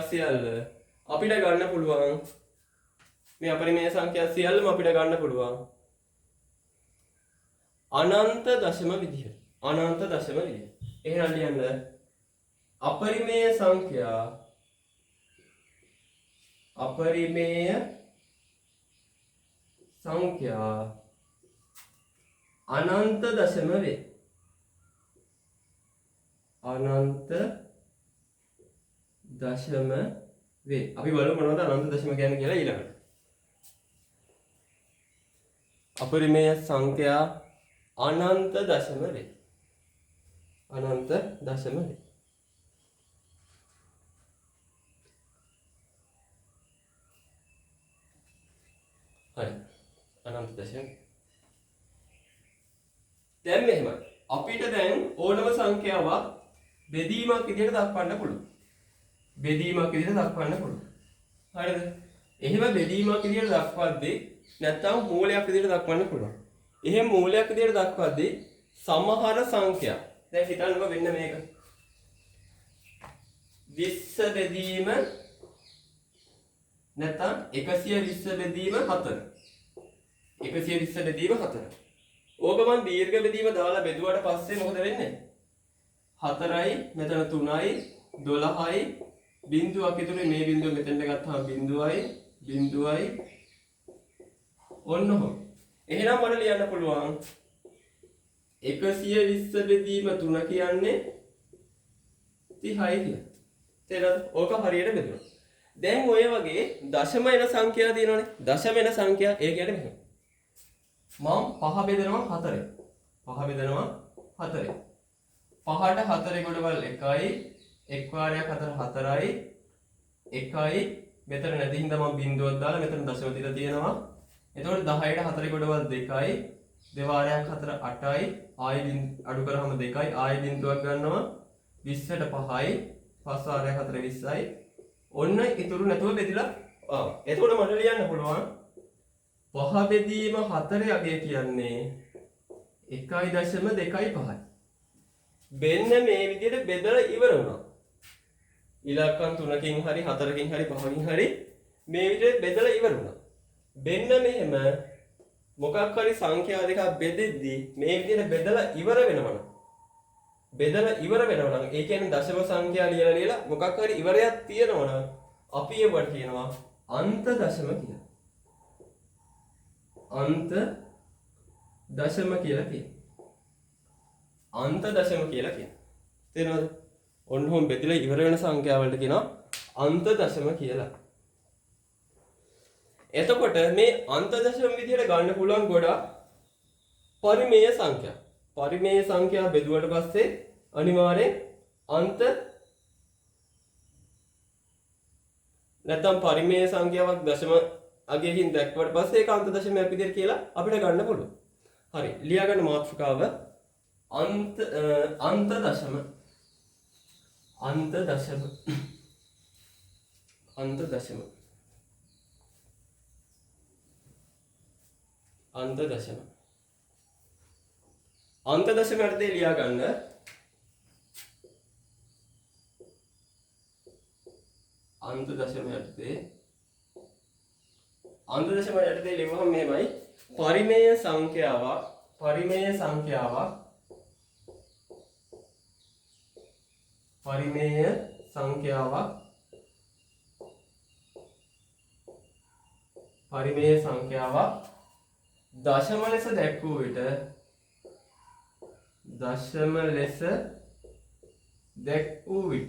[SPEAKER 1] සියල්ල අපිට ගන්න පුළුවන්. මේ අපරිමේය සංඛ්‍යා සියල්ලම අපිට ගන්න පුළුවන් අනන්ත දශම විදිහට. අනන්ත දශම විදිහට. එහෙනම් ලියන්න අපරිමේය සංඛ්‍යා අනන්ත දශම වේ. අනන්ත දශම වේ. අපි බලමු මොනවද අනන්ත දශම කියන්නේ කියලා ඊළඟට. අපරිමේය සංඛ්‍යා අනන්ත දශම වේ. අනන්ත දශම වේ. හරි. අනන්ත දශම. දැන් මෙහෙමයි. අපිට දැන් ඕනම සංඛ්‍යාවක් බෙදීමක් විදිහට දක්වන්න පුළුවන්. බෙදීමක් විදිහට දක්වන්න පුළුවන්. හරිද? එහෙම බෙදීමක් විදිහට දක්වද්දී නැත්නම් මූලයක් විදිහට දක්වන්න පුළුවන්. එහෙම මූලයක් විදිහට දක්වද්දී සමහර සංඛ්‍යා දැන් හිතන්නකෝ වෙන්න මේක 20 බෙදීම නැත්නම් 120 බෙදීම 4. 120 බෙදීම 4. ඕක මම දීර්ඝ බෙදීම දාලා බෙදුවාට පස්සේ මොකද වෙන්නේ? 4යි මෙතන 3යි 12යි බිංදුවක් ඉතුරුයි මේ බිංදුව මෙතෙන්ට ගත්තාම බිංදුවයි ඔන්න ඔහොම. එහෙනම් මට ලියන්න පුළුවන් 120 බෙදීම 3 කියන්නේ 30යි කියලා. තේරෙනවද? ඕක හරියට බෙදුවා. දැන් ඔය වගේ දශම එන සංඛ්‍යා තියෙනවනේ. දශම එන සංඛ්‍යා ඒ කියන්නේ මෙහෙම. මම 5 බෙදනවා 4යි. 5 බෙදනවා 4යි. 5ට 4 ගොඩවල් 1යි. 1 වාරයක් 4 4යි. 1යි මෙතන නැති හින්දා මම බිංදුවක් දාලා මෙතන දශම තියලා තියෙනවා. එතකොට 10ට 4 ගොඩවල් 2යි. 2 වාරයක් 4 8යි. ආයි අඩු කරාම 2යි. ආයි බිංදුවක් ගන්නවා. 20ට 5යි. 5 වාරයක් 4 20යි. ඔන්න ඉතුරු නැතුව බෙදිලා ආවා. එතකොට මට ලියන්න පුළුවන් 5 බෙදීම 4 අගය කියන්නේ 1.25යි. මෙන්න මේ විදිහට බෙදලා ඉවර වුණා. ඉලක්කම් 3කින් හරි 4කින් හරි 5කින් හරි මේ විදිහට බෙදලා ඉවර වුණා. මෙන්න මෙහෙම මොකක් හරි සංඛ්‍යා දෙකක් බෙදෙද්දී මේ විදිහට බෙදලා ඉවර වෙනවනම් ඒ කියන්නේ දශම සංඛ්‍යා ලියලා මොකක් හරි ඉවරයක් තියෙනවනම් අපි ඒවට කියනවා අන්ත දශම කියලා. අන්ත දශම කියලා කියනවා. අන්ත දශම කියලා කියනවා. තේරෙනවද? ඔන්න ඔහොම බෙදලා ඉවර වෙන සංඛ්‍යා වලට කියනවා අන්ත දශම කියලා. එතකොට මේ අන්ත දශම විදිහට ගන්න පුළුවන් ගොඩක් පරිමේය සංඛ්‍යා. පරිමේය සංඛ්‍යා බෙදුවට පස්සේ අනිවාර්යෙන් අන්ත නැත්නම් පරිමේය සංඛ්‍යාවක් දශම අගයකින් දැක්වට පස්සේ ඒක අන්ත දශමයක් විදිහට කියලා අපිට ගන්න පුළුවන්. හරි. ලියා ගන්න මාතෘකාව අන්ත දශම අන්ත දශම අන්ත දශම අන්ත දශම අන්ත දශම යටතේ ලියා ගන්න අන්ත දශම යටතේ ලියවහම මෙහෙමයි පරිමේය සංඛ්‍යාවක් පරිමේය සංඛ්‍යාවක් දශම ලෙස දැක්වූ විට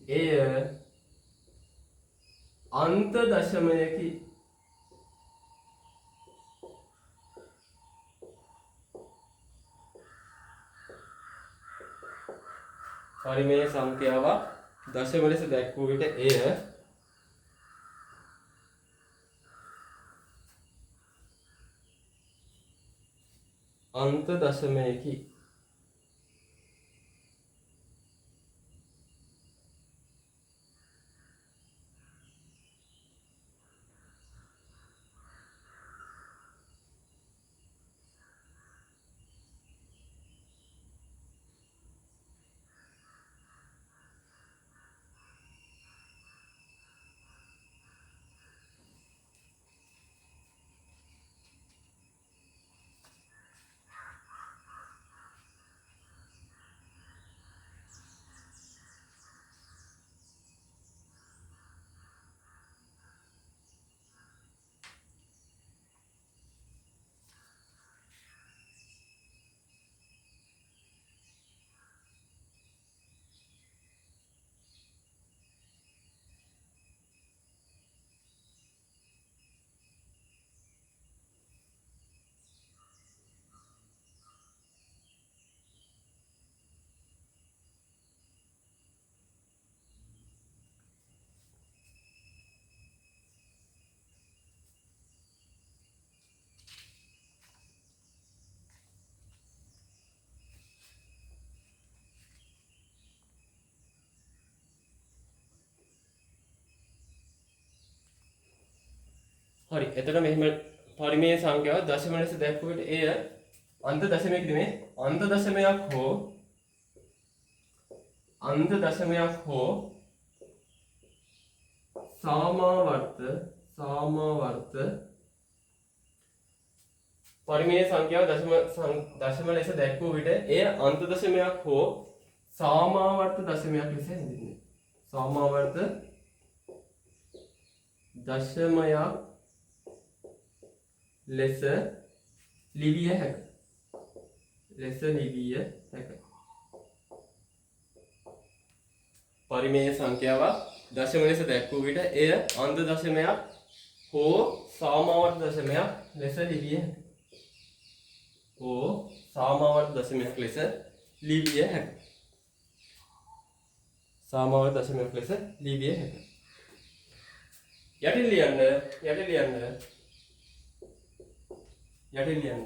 [SPEAKER 1] එය අන්ත දශමයකි. පරිමේය සංඛ්‍යාවක් දශම ලෙස දැක්වූ විට එය අන්ත දශමයකි. හරි. එතකොට මෙහෙම පරිමේය සංඛ්‍යාව දශම ලෙස දැක්වුව විට එය අන්ත දශමයක නෙමෙයි අන්ත දශමයක් හෝ සාමාවර්ත පරිමේය සංඛ්‍යාව දශම ලෙස දැක්වූ විට එය අන්ත දශමයක් හෝ සාමාවර්ත දශමයක් ලෙස හැඳින්වේ. සාමාවර්ත දශමයක් ලෙස ලිවිය හැක. පරිමේය සංඛ්‍යාව දශම ලෙස දැක්වූ විට එය අන්ත දශමයක් හෝ සාමාවර්ත දශමයක් ලෙස ලිවිය හැක. සාමාවර්ත දශමයක් ලෙස ලිවිය හැක. යටින් ලියන්න.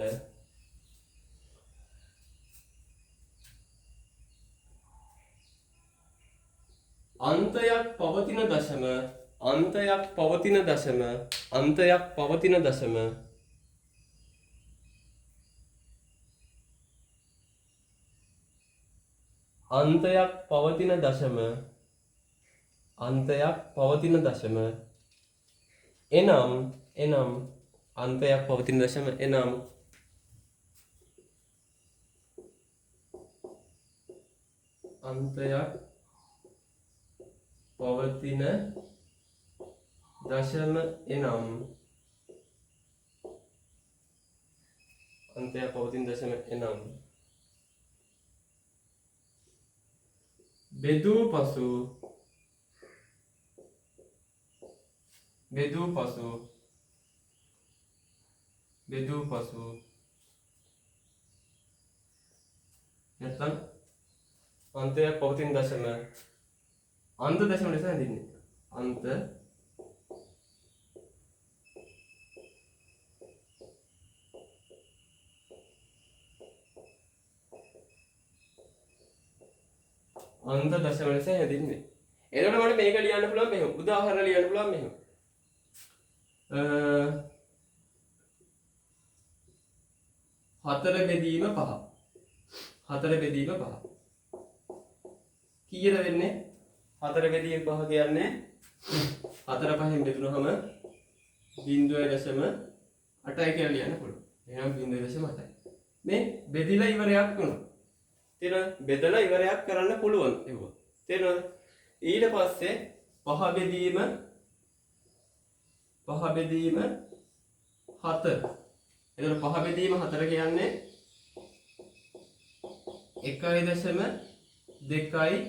[SPEAKER 1] අන්තයක් පවතින දශම අන්තයක් පවතින දශම එනම් අන්තයක් පවතින දශම එනම් අන්තයක් පවතින දශම එනම් බෙදූ පසු නැත්නම් අන්තයක් පවතින දශම අන්ත දශම ලෙස හැඳින්වේ. අන්ත දශම ලෙස හැඳින්වේ. එතකොට මට මේක ලියන්න පුළුවන් මෙහෙම. උදාහරණ ලියන්න පුළුවන් මෙහෙම. 4 බෙදීම 5. 4 බෙදීම 5. කීයද වෙන්නේ? 4 බෙදීම 5 කියන්නේ 4 5න් බෙදුනහම 0.8යි කියලා ලියන්න පුළුවන්. එහෙනම් 0.8යි. මේ බෙදිලා ඉවරයක් වුණා. තේරෙනවද? බෙදලා ඉවරයක් කරන්න පුළුවන් ඒවා. තේරෙනවද? ඊට පස්සේ 5 බෙදීම 4. එතකොට 5 බෙදීම 4 කියන්නේ 1.25යි.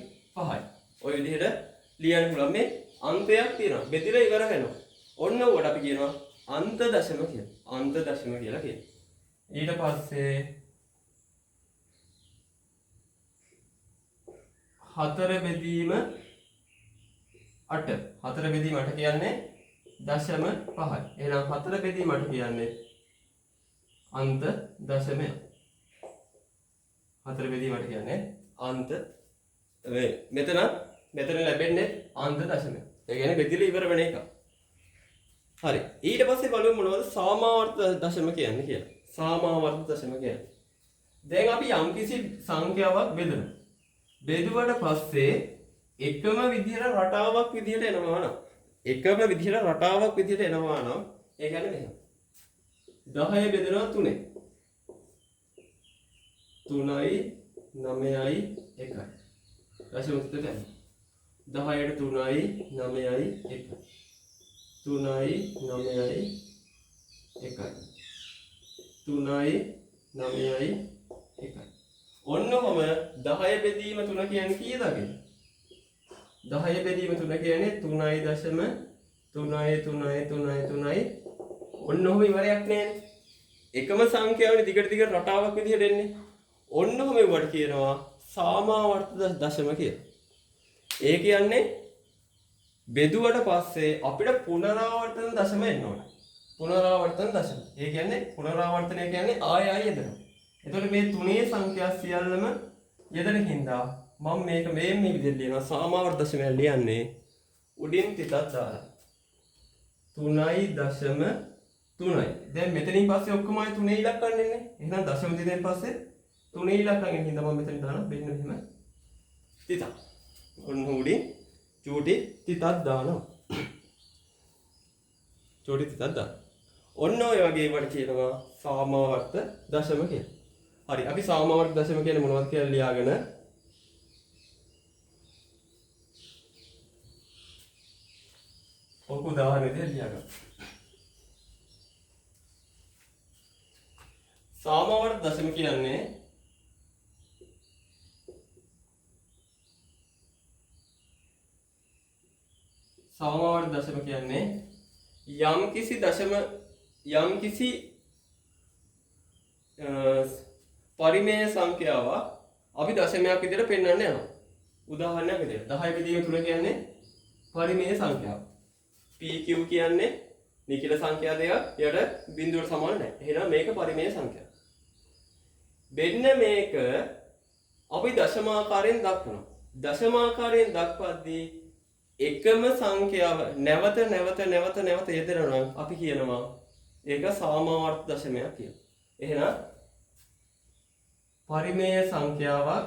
[SPEAKER 1] ඔය විදිහට ලියන්න පුළුවන්. මේ අන්තයක් තියෙනවා. බෙදලා ඉවර වෙනවා. ඔන්න උඩ අපි කියනවා අන්ත දශම කියලා. ඊට පස්සේ 4 බෙදීම 8. 4 බෙදීම 8 කියන්නේ 0.5යි. එහෙනම් 4 බෙදීම 8 කියන්නේ අන්ත දශමය. 4 බෙදීම 8 කියන්නේ අන්ත මෙතන ලැබෙන්නේ අන්ත දශමය. ඒ කියන්නේ බෙදලා ඉවර වෙන එක. හරි. ඊට පස්සේ බලමු මොනවද සාමාවර්ත දශම කියන්නේ කියලා. සාමාවර්ත දශම කියන්නේ. දැන් අපි යම්කිසි සංඛ්‍යාවක් බෙදනවා. බෙදුවට පස්සේ එකම විදිහට රටාවක් විදිහට එනවා නම් ඒ කියන්නේ මෙහෙම 10 බෙදෙනවා 3යි 9යි 1යි දශම උත්තරය 10ට 3යි 9යි 1 3යි 9යි 1 3යි 9යි 1 ඔන්නම 10 බෙදීම 3 කියන්නේ කීයද? 10 බෙදීම 3 කියන්නේ 3.3 ඔන්නම ඉවරයක් නෑනේ. එකම සංඛ්‍යාවනේ දිගට රටාවක් විදිහට එන්නේ. ඔන්නම මේවට කියනවා සාමාවර්ත දශම කියලා. ඒ කියන්නේ බෙදුවට පස්සේ අපිට පුනරාවර්තන දශම එන්න ඕනේ. පුනරාවර්තන දශම. ඒ කියන්නේ පුනරාවර්තනය කියන්නේ ආයෙ යදනවා. එතකොට මේ තුනේ සංඛ්‍යා සියල්ලම යෙදෙන හින්දා මම මේක මේ විදිහට ලියනවා සාමාවර්ත දශමය ලියන්නේ උඩින් තිතක් දාලා. 3.3යි. දැන් මෙතනින් පස්සේ ඔක්කොම ආයේ 3 ඉලක්ක ගන්නනේ. එහෙනම් දශම දෙකෙන් පස්සේ 3 ඉලක්ක ගන්න හින්දා මම මෙතන දානවා මෙන්න මෙහෙම තිතක්. ඔන්න උඩින් චූටි තිතක් දානවා. චූටි තිතක් දානවා. ඔන්න ඔය වගේ වට කියනවා සාමාවර්ත දශම කියලා. හරි අපි සාමාවර්ත දශම කියන්නේ මොනවද කියලා ලියාගෙන ඔක උදාහරණයක් ලියාගන්න. සාමාවර්ත දශම කියන්නේ සාමාවර්ත දශම කියන්නේ යම්කිසි පරිමේය සංඛ්‍යාවක් අපි දශමයක් විදිහට පෙන්වන්න යනවා. උදාහරණයක් විදිහට 10 බෙදීම 3 කියන්නේ පරිමේය සංඛ්‍යාව. PQ කියන්නේ නිකිල සංඛ්‍යා දෙකක් යට බිඳුවට සමාන නැහැ. එහෙනම් මේක පරිමේය සංඛ්‍යාව. මෙන්න මේක අපි දශමාකාරයෙන් දක්වනවා. දශමාකාරයෙන් දක්වද්දී එකම සංඛ්‍යාව නැවත යෙදෙනවා නම් අපි කියනවා ඒක සාමාවර්ත දශමයක් කියලා. එහෙනම් පරිමේය සංඛ්‍යාවක්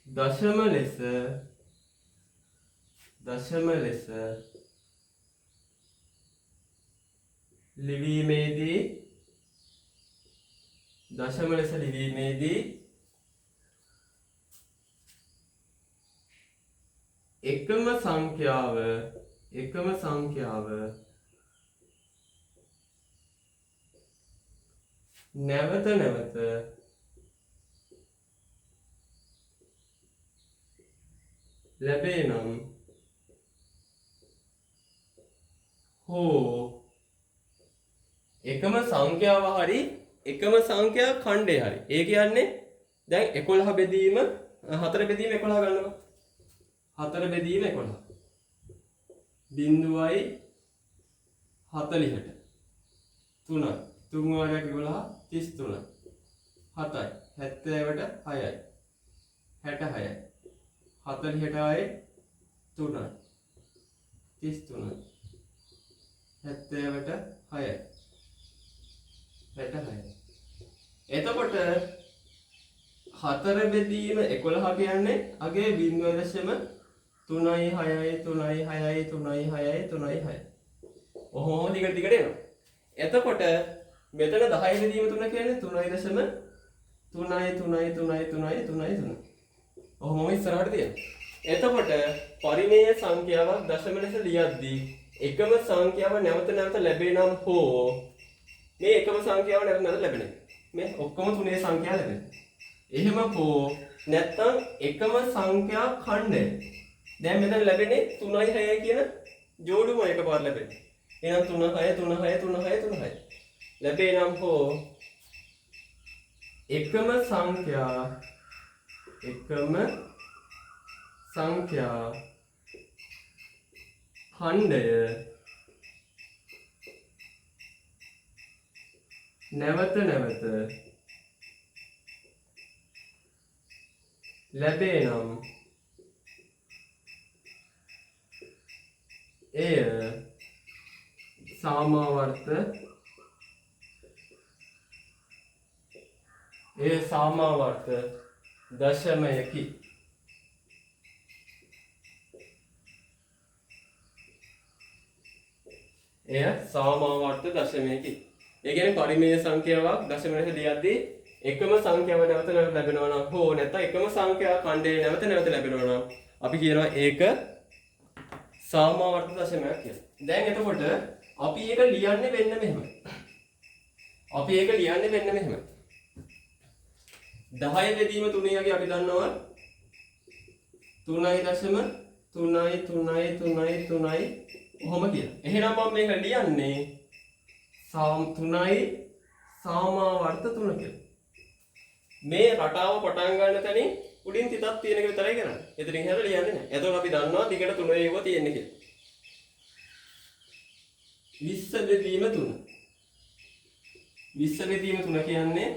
[SPEAKER 1] දශම ලෙස ලිවීමේදී එකම සංඛ්‍යාව නැවත ලැබේ නම් හෝ එකම සංඛ්‍යාව හරි එකම සංඛ්‍යා ඛණ්ඩය හරි. ඒ කියන්නේ දැන් 11 බෙදීම 4 බෙදීම 11 ගන්නවා. 4 බෙදීම 11. 0.40ට 3යි 3 වාරයක් 11 33 7යි 70ට 6යි 66යි 40ට ආයේ 3යි 33යි 70ට 6යි 66යි. එතකොට 4 බෙදීම 11 කියන්නේ අගේ 0.366. ඔහොම දිගට එනවා. එතකොට මෙතන 10 බෙදීම 3 කියන්නේ 3.3. ඔහොම ඉස්සරහට තියෙනවා. එතකොට පරිමේය සංඛ්‍යාවක් දශම ලෙස ලියද්දී එකම සංඛ්‍යාව නැවත ලැබේ නම් හෝ මේ එකම සංඛ්‍යාව නැවත ලැබෙන්නේ. මේ ඔක්කොම තුනේ සංඛ්‍යා ලැබෙනවා. එහෙම හෝ නැත්නම් එකම සංඛ්‍යා ඛණ්ඩය. දැන් මෙතන ලැබෙන්නේ 3යි 6යි කියන ජෝඩුම එකපාර ලැබෙන්නේ. එහෙනම් 3 ලැබේ නම් හෝ එකම සංඛ්‍යා ඛණ්ඩය නැවත ලැබේ නම් එය සාමාවර්ත දශමයකි. එය සාමාවර්ත දශමයකි. ඒ කියන්නේ පරිමේය සංඛ්‍යාවක් දශම ලෙස ලියද්දී එකම සංඛ්‍යාව නැවත ලැබෙනවා නම් හෝ නැත්නම් එකම සංඛ්‍යා ඛණ්ඩය නැවත ලැබෙනවා නම් අපි කියනවා ඒක සාමාවර්ත දශමයක් කියලා. දැන් එතකොට අපි ඒක ලියන්නේ වෙන්න මෙහෙම. 10 බෙදීම 3 වගේ අපි දන්නවා 3.3 ඔහොම කියලා. එහෙනම් මම මේක ලියන්නේ 3යි සාමාවර්ත 3 කියලා. මේ රටාව පටන් ගන්න තැනින් උඩින් තිතක් තියෙන එක විතරයි කරන්නේ. එතනින් හැර ලියන්නේ නැහැ. එතකොට අපි දන්නවා දිගට 3 ඒව තියෙන්නේ කියලා. 20 බෙදීම 3. 20 බෙදීම 3 කියන්නේ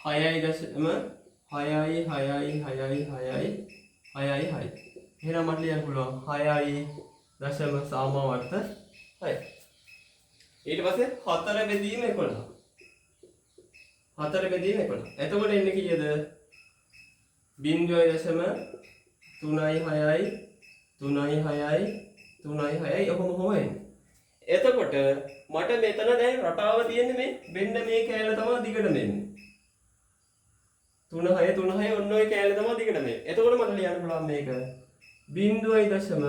[SPEAKER 1] 6යි දශම 6යි 6යි 6යි 6යි 6යි 6යි. එහෙනම් මට ලියන්න පුළුවන් 6යි දශම සාමාවර්ත 6. ඊට පස්සේ 4 බෙදීම 11. 4 බෙදීම 11. එතකොට එන්නේ කීයද? 0.3යි 6යි 3යි 6යි 3යි 6යි ඔහොම එන්නේ. එතකොට මට මෙතන දැන් රටාව තියෙන්නේ මේ මෙන්න මේ කෑල්ල තමයි දිගට මෙන්නේ. 3 6 3 6 ඔන්න ඔය කෑල්ල තමයි දිගට මෙන්නේ. එතකොට මට ලියන්න පුළුවන් මේක 0.දශම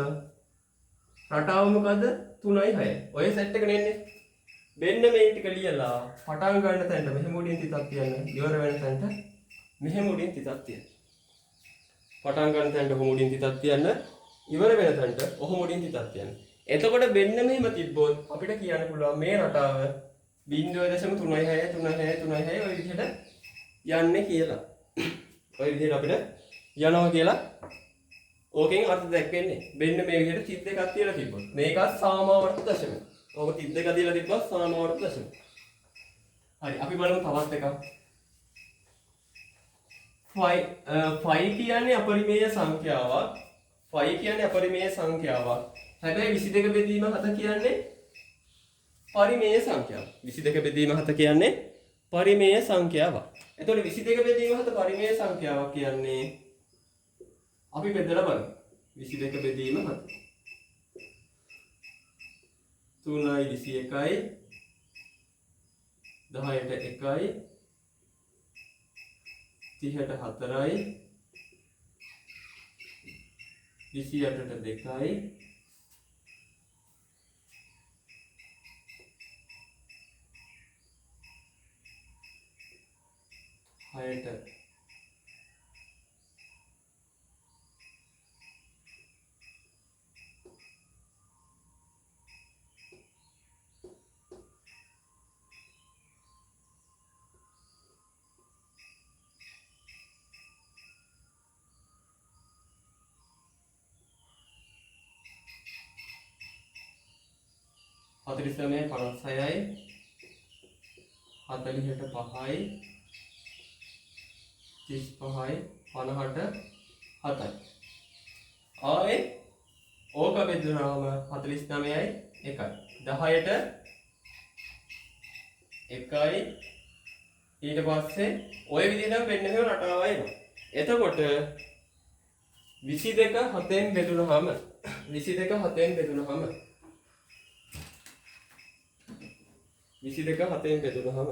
[SPEAKER 1] රටාව මොකද්ද? 3යි 6යි. ඔය සෙට් එක නෙන්නේ. මෙන්න මේ ටික ලියලා පටන් ගන්න තැනට මෙහෙම උඩින් තිතක් තියන්න. ඉවර වෙන තැනට මෙහෙම උඩින් තිතක් තියන්න. පටන් ගන්න තැනට ඔහොම උඩින් තිතක් තියන්න. ඉවර වෙන තැනට ඔහොම උඩින් තිතක් තියන්න. එතකොට මෙන්න මෙහෙම තිබ්බොත් අපිට කියන්න පුළුවන් මේ රටාව 0.36 36 36 ඔය විදිහට යන්නේ කියලා. ඔය විදිහට අපිට යනවා කියලා ඕකෙන් අර්ථ දැක්වෙන්නේ. මෙන්න මේ විදිහට 32ක් තියලා තිබ්බොත් මේකත් සාමාවර්ත දශම. ඕක 32ක් තියලා තිබ්බොත් සාමාවර්ත දශම. හරි අපි බලමු තවත් එකක්. 5 කියන්නේ අපරිමේය සංඛ්‍යාවක්. 5 කියන්නේ අපරිමේය සංඛ්‍යාවක්. හැබැයි 22 බෙදීම 7 කියන්නේ පරිමේය සංඛ්‍යාවක්. 22 බෙදීම 7 කියන්නේ පරිමේය සංඛ්‍යාවක්. එතකොට 22 බෙදීම 7 පරිමේය සංඛ්‍යාවක් කියන්නේ අපි බෙදලා බලමු. 22 බෙදීම 7. 3යි 21යි 10ට 1යි 30ට 4යි 28ට 2යි 6ට 49 56යි 40ට 5යි 35යි 50ට 7යි. ආයේ ඕක බෙදුනාම 49යි 1යි 10ට 1යි ඊට පස්සේ ඔය විදිහටම වෙන්න මෙහෙම රටාව එනවා. එතකොට 22 7ෙන් බෙදුනහම 22 7ෙන් බෙදුනහම 22 7ෙන් බෙදුනහම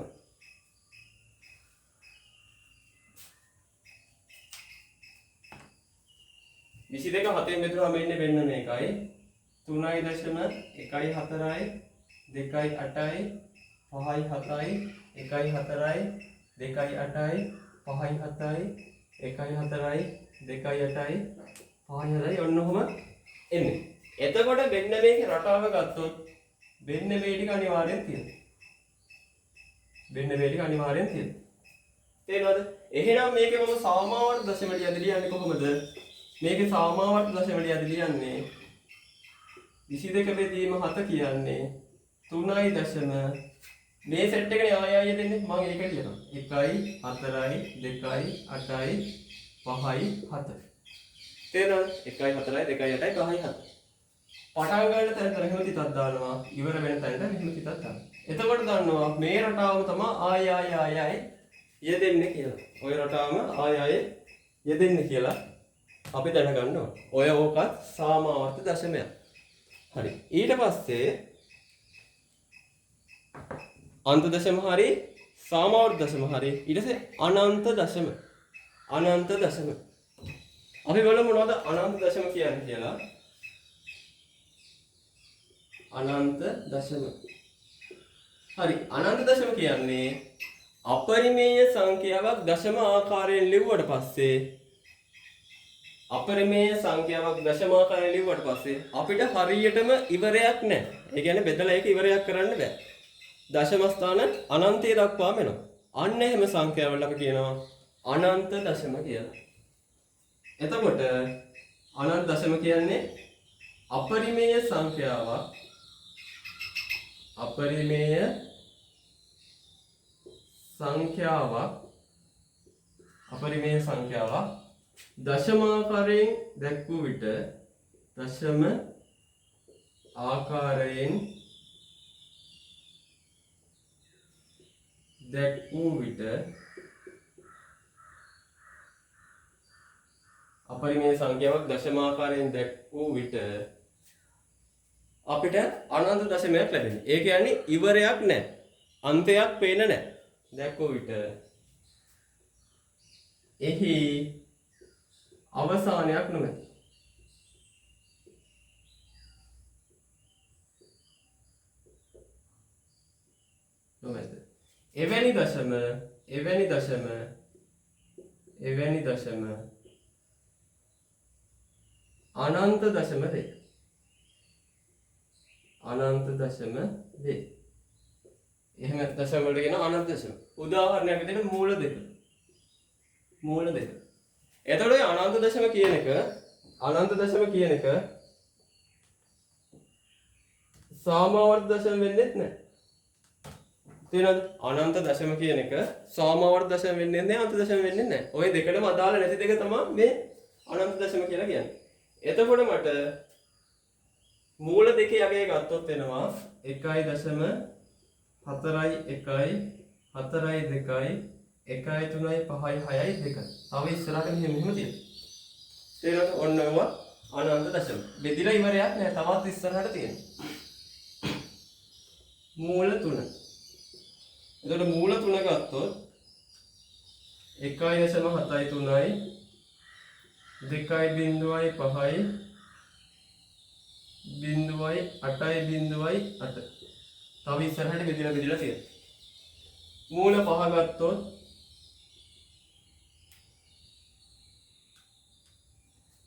[SPEAKER 1] 22 7ෙන් බෙදුනහම එන්නේ වෙන්න මේකයි 3.1 4යි 2යි 8යි 5යි 7යි 1යි 4යි 2යි 8යි 5යි 7යි 1යි 4යි 2යි 8යි 5යි 7යි ඔන්න ඔහම එන්නේ. එතකොට වෙන්න මේකේ රටාව ගත්තොත් වෙන්න මේ ටික අනිවාර්යෙන් තියෙනවා. වෙන්න මේ ටික අනිවාර්යෙන් තියෙනවා. තේරෙනවද? එහෙනම් මේකේ මම සාමාවර්ත දශමලිය අද ලියන්නේ කොහොමද? මේකේ සාමාවර්ත දශමලිය අද ලියන්නේ 22 බෙදීම 7 කියන්නේ 3යි දශම මේ සෙට් එකනේ ආය දෙන්නේ මම ඒක ලියනවා 1යි 4යි 2යි 8යි 5යි 7 තේරෙනවද 1යි 4යි 2යි 8යි 5යි 7 පටන් ගන්න තැනට මෙහෙම තිතක් දානවා ඉවර වෙන තැනට මෙහෙම තිතක් දානවා එතකොට දන්නවා මේ රටාව තමයි ආය යෙදෙන්නේ කියලා ඔය රටාවම ආය යෙදෙන්නේ කියලා අපි දැනගන්න ඕන ඔය ඕකත් සාමාවර්ත දශමයක් හරි ඊට පස්සේ අන්ත දශම හරි සාමාවර්ත දශම හරි ඊට පස්සේ අනන්ත දශම අපි බලමු මොනවද අනන්ත දශම කියන්නේ කියලා අනන්ත දශම හරි අනන්ත දශම කියන්නේ අපරිමේය සංඛ්‍යාවක් දශම ආකාරයෙන් ලිව්වට පස්සේ අපරිමේය සංඛ්‍යාවක් දශම ආකාරයෙන් ලිව්වට පස්සේ අපිට හරියටම ඉවරයක් නැහැ. ඒ කියන්නේ බෙදලා ඒක ඉවරයක් කරන්න බෑ. දශම ස්ථාන අනන්තය දක්වාම එනවා. අන්න එහෙම සංඛ්‍යාවල් අපි කියනවා අනන්ත දශම කියලා. එතකොට අනන්ත දශම කියන්නේ අපරිමේය සංඛ්‍යාවක් අපරිමේය සංඛ්‍යාවක් දශමාකාරයෙන් දැක්වූ විට දශම ආකාරයෙන් දැක්වූ විට අපරිමේය සංඛ්‍යාවක් දශමාකාරයෙන් දැක්වූ විට අපිට අනන්ත දශමයක් ලැබෙනවා. ඒ කියන්නේ ඉවරයක් නැහැ. අන්තයක් පේන්නේ නැහැ. දැක්වූ විට එහි අවසානයක් නොමැත. එවැනි දශම අනන්ත දශම වේ. අනන්ත දශම වේ. එහෙම දශම වලට කියන අනන්ත දශම. උදාහරණයක් විදිහට මූල දෙක. එතකොට අනන්ත දශම කියන එක සාමාවර්ත දශම වෙන්නේ නැහැ. තේරෙනවද? අනන්ත දශම කියන එක සාමාවර්ත දශම වෙන්නේ නැහැ, අන්ත දශම වෙන්නේ නැහැ. ওই දෙකටම අදාළ නැති දෙක තමයි මේ අනන්ත දශම කියලා කියන්නේ. එතකොට මට මූල දෙකේ යගේ ගත්තොත් එනවා 1.4 1 4 2 1 3 5 6 2. තව ඉස්සරහට මෙහෙම තියෙනවා. තේරෙනවද? ඔන්න ඔවා අනන්ත දශම. බෙදිලා ඉවරයක් නෑ. තවත් ඉස්සරහට තියෙනවා. මූල 3. එතකොට මූල 3 ගත්තොත් 1.73 2.5 0.8 තව ඉස්සරහට බෙදලා තියෙනවා. මූල 5 ගත්තොත්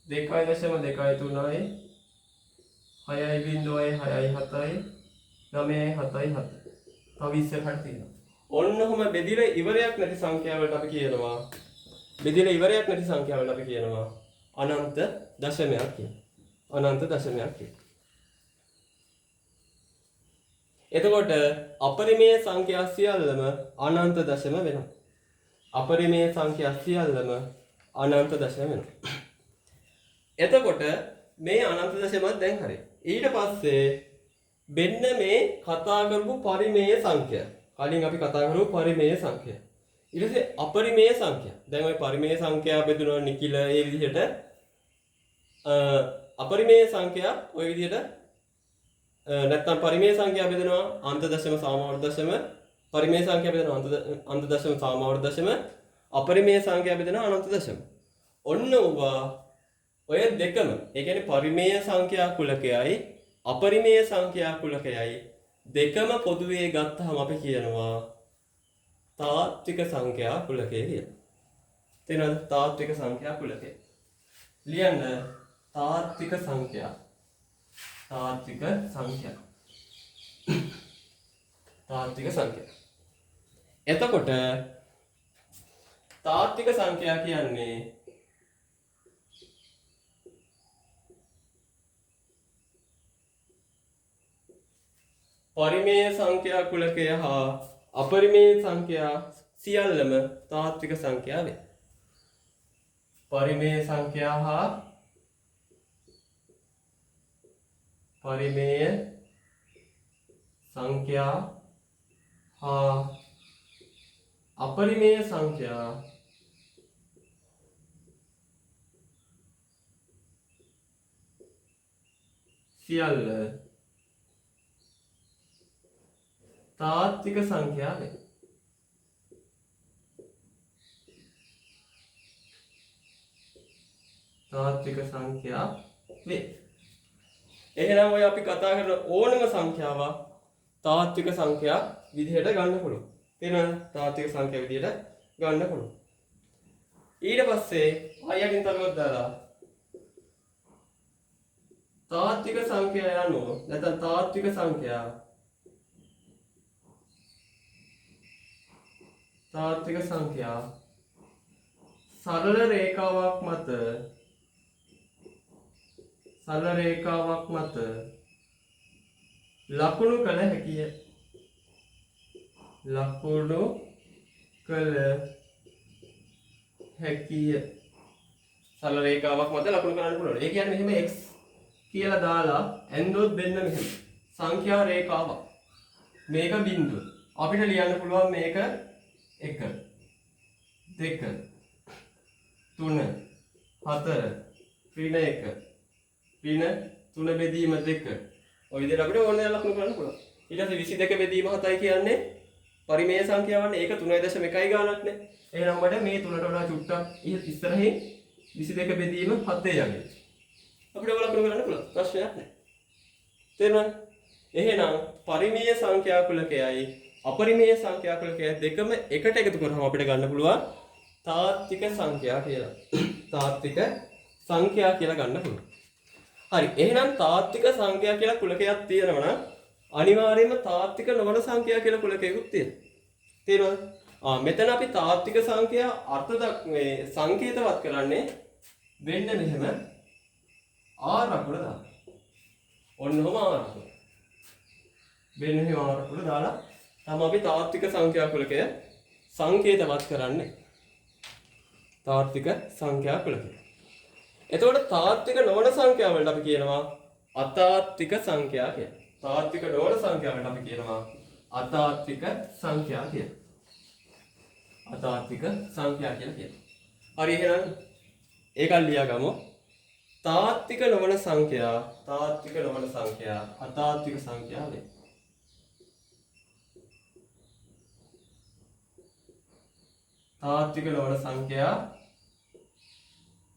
[SPEAKER 1] 2.23 6.7 9.7 තව ඉස්සරහට තියෙනවා. ඔන්නෝම බෙදිලා ඉවරයක් නැති සංඛ්‍යාවලට අපි කියනවා අනන්ත දශමයක් කියලා. එතකොට අපරිමේය සංඛ්‍යා සියල්ලම අනන්ත දශම වෙනවා. එතකොට මේ අනන්ත දශමත් දැන් හරි. ඊට පස්සේ මෙන්න මේ කතා කරපු පරිමේය සංඛ්‍යා. කලින් අපි කතා කරපු පරිමේය සංඛ්‍යා. ඊට පස්සේ අපරිමේය සංඛ්‍යා. දැන් ওই පරිමේය සංඛ්‍යා බෙදුනවා නිකිල ඒ විදිහට අපරිමේය සංඛ්‍යා ওই විදිහට නැත්නම් පරිමේය සංඛ්‍යා බෙදනවා අන්ත දශම සාමාවර්ත දශම පරිමේය සංඛ්‍යා බෙදනවා අන්ත දශම සාමාවර්ත දශම අපරිමේය සංඛ්‍යා බෙදනවා අනන්ත දශම. ඔන්න ඔය දෙකම ඒ කියන්නේ පරිමේය සංඛ්‍යා කුලකයයි අපරිමේය සංඛ්‍යා කුලකයයි දෙකම පොදුවේ ගත්තහම අපි කියනවා තාත්වික සංඛ්‍යා කුලකය කියලා. තේරෙනවද? තාත්වික සංඛ්‍යා කුලකය. ලියන්න තාත්වික සංඛ්‍යා. එතකොට තාත්වික සංඛ්‍යා කියන්නේ පරිමේය සංඛ්‍යා කුලකය හා අපරිමේය සංඛ්‍යා සියල්ලම තාත්වික සංඛ්‍යා වේ. පරිමේය සංඛ්‍යා හා අපරිමේය සංඛ්‍යා සියල්ල තාත්වික සංඛ්‍යා වේ. එහෙනම් ඔය අපි කතා කරන ඕනම සංඛ්‍යාවක් තාත්වික සංඛ්‍යා විදිහට ගන්න පුළුවන්. තේරෙනවද? තාත්වික සංඛ්‍යා විදිහට ගන්න පුළුවන්. ඊට පස්සේ අයකින් තරුවක් දාලා තාත්වික සංඛ්‍යා යනෝ නැත්නම් තාත්වික සංඛ්‍යා සරල රේඛාවක් මත ලකුණු කළ හැකිය. හැකිය. සරල රේඛාවක් මත ලකුණු කරන්න පුළුවන්. ඒ කියන්නේ මෙහෙම x කියලා දාලා ඇන්දොත් වෙන්න මෙහෙම. සංඛ්‍යා රේඛාවක්. මේක බිංදුව. අපිට ලියන්න පුළුවන් මේක 1 2 3 4 ඍණ 1 ඍණ 3 බෙදීම 2. ඔය විදිහට අපිට ඕන දේ ලකුණු කරන්න පුළුවන්. ඊට පස්සේ 22 බෙදීම 7යි කියන්නේ පරිමේය සංඛ්‍යාවන්නේ ඒක 3.1යි ගානක් නේ. එහෙනම් මට මේ 3ට වඩා චුට්ටක් ඉස්සරහින් 22 බෙදීම 7 යන්නේ. අපිට ඔය ලකුණු කරන්න පුළුවන්. ප්‍රශ්නයක් නැහැ. තේරුණාද? එහෙනම් පරිමේය සංඛ්‍යා කුලකයයි අපරිමේය සංඛ්‍යා කුලකයයි දෙකම එකට එකතු කරාම අපිට ගන්න පුළුවන් තාත්වික සංඛ්‍යා කියලා. තාත්වික සංඛ්‍යා කියලා ගන්න පුළුවන්. හරි. එහෙනම් තාත්වික සංඛ්‍යා කියලා කුලකයක් තියෙනවා නම් අනිවාර්යයෙන්ම තාත්වික නොවන සංඛ්‍යා කියලා කුලකයකුත් තියෙනවා. තේරුණාද? මෙතන අපි තාත්වික සංඛ්‍යා මේ සංකේතවත් කරන්නේ වෙන්න මෙහෙම r අකුර දාලා. ඔන්නෝම r අකුර. වෙන්න මෙහෙම r අකුර දාලා තමයි අපි තාත්වික සංඛ්‍යා කුලකය සංකේතවත් කරන්නේ. තාත්වික සංඛ්‍යා කුලකය. එතකොට තාත්වික නොවන සංඛ්‍යා වලට අපි කියනවා අතාත්වික සංඛ්‍යා කියලා. තාත්වික නොවන සංඛ්‍යා වලට අපි කියනවා අතාත්වික සංඛ්‍යා කියලා. අතාත්වික සංඛ්‍යා කියලා කියනවා. හරි එහෙනම් ඒක ලියාගමු. තාත්වික නොවන සංඛ්‍යා අතාත්වික සංඛ්‍යා වේ. තාත්වික නොවන සංඛ්‍යා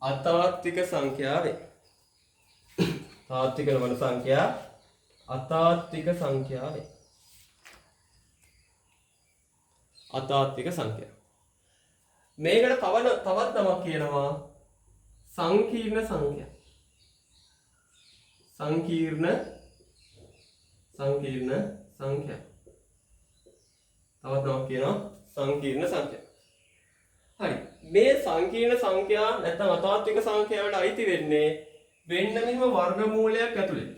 [SPEAKER 1] අතාත්වික සංඛ්‍යා වේ. තාත්වික නොවන සංඛ්‍යා අතාත්වික සංඛ්‍යා වේ. අතාත්වික සංඛ්‍යා. මේකට තවත් නමක් කියනවා සංකීර්ණ සංඛ්‍යා. සංකීර්ණ සංඛ්‍යා. තවත් නමක් කියනවා සංකීර්ණ සංඛ්‍යා. හරි. මේ සංකීර්ණ සංඛ්‍යා නැත්නම් අතාත්වික සංඛ්‍යාවට අයිති වෙන්නේ වෙන්න මෙහෙම වර්ගමූලයක් ඇතුලේ.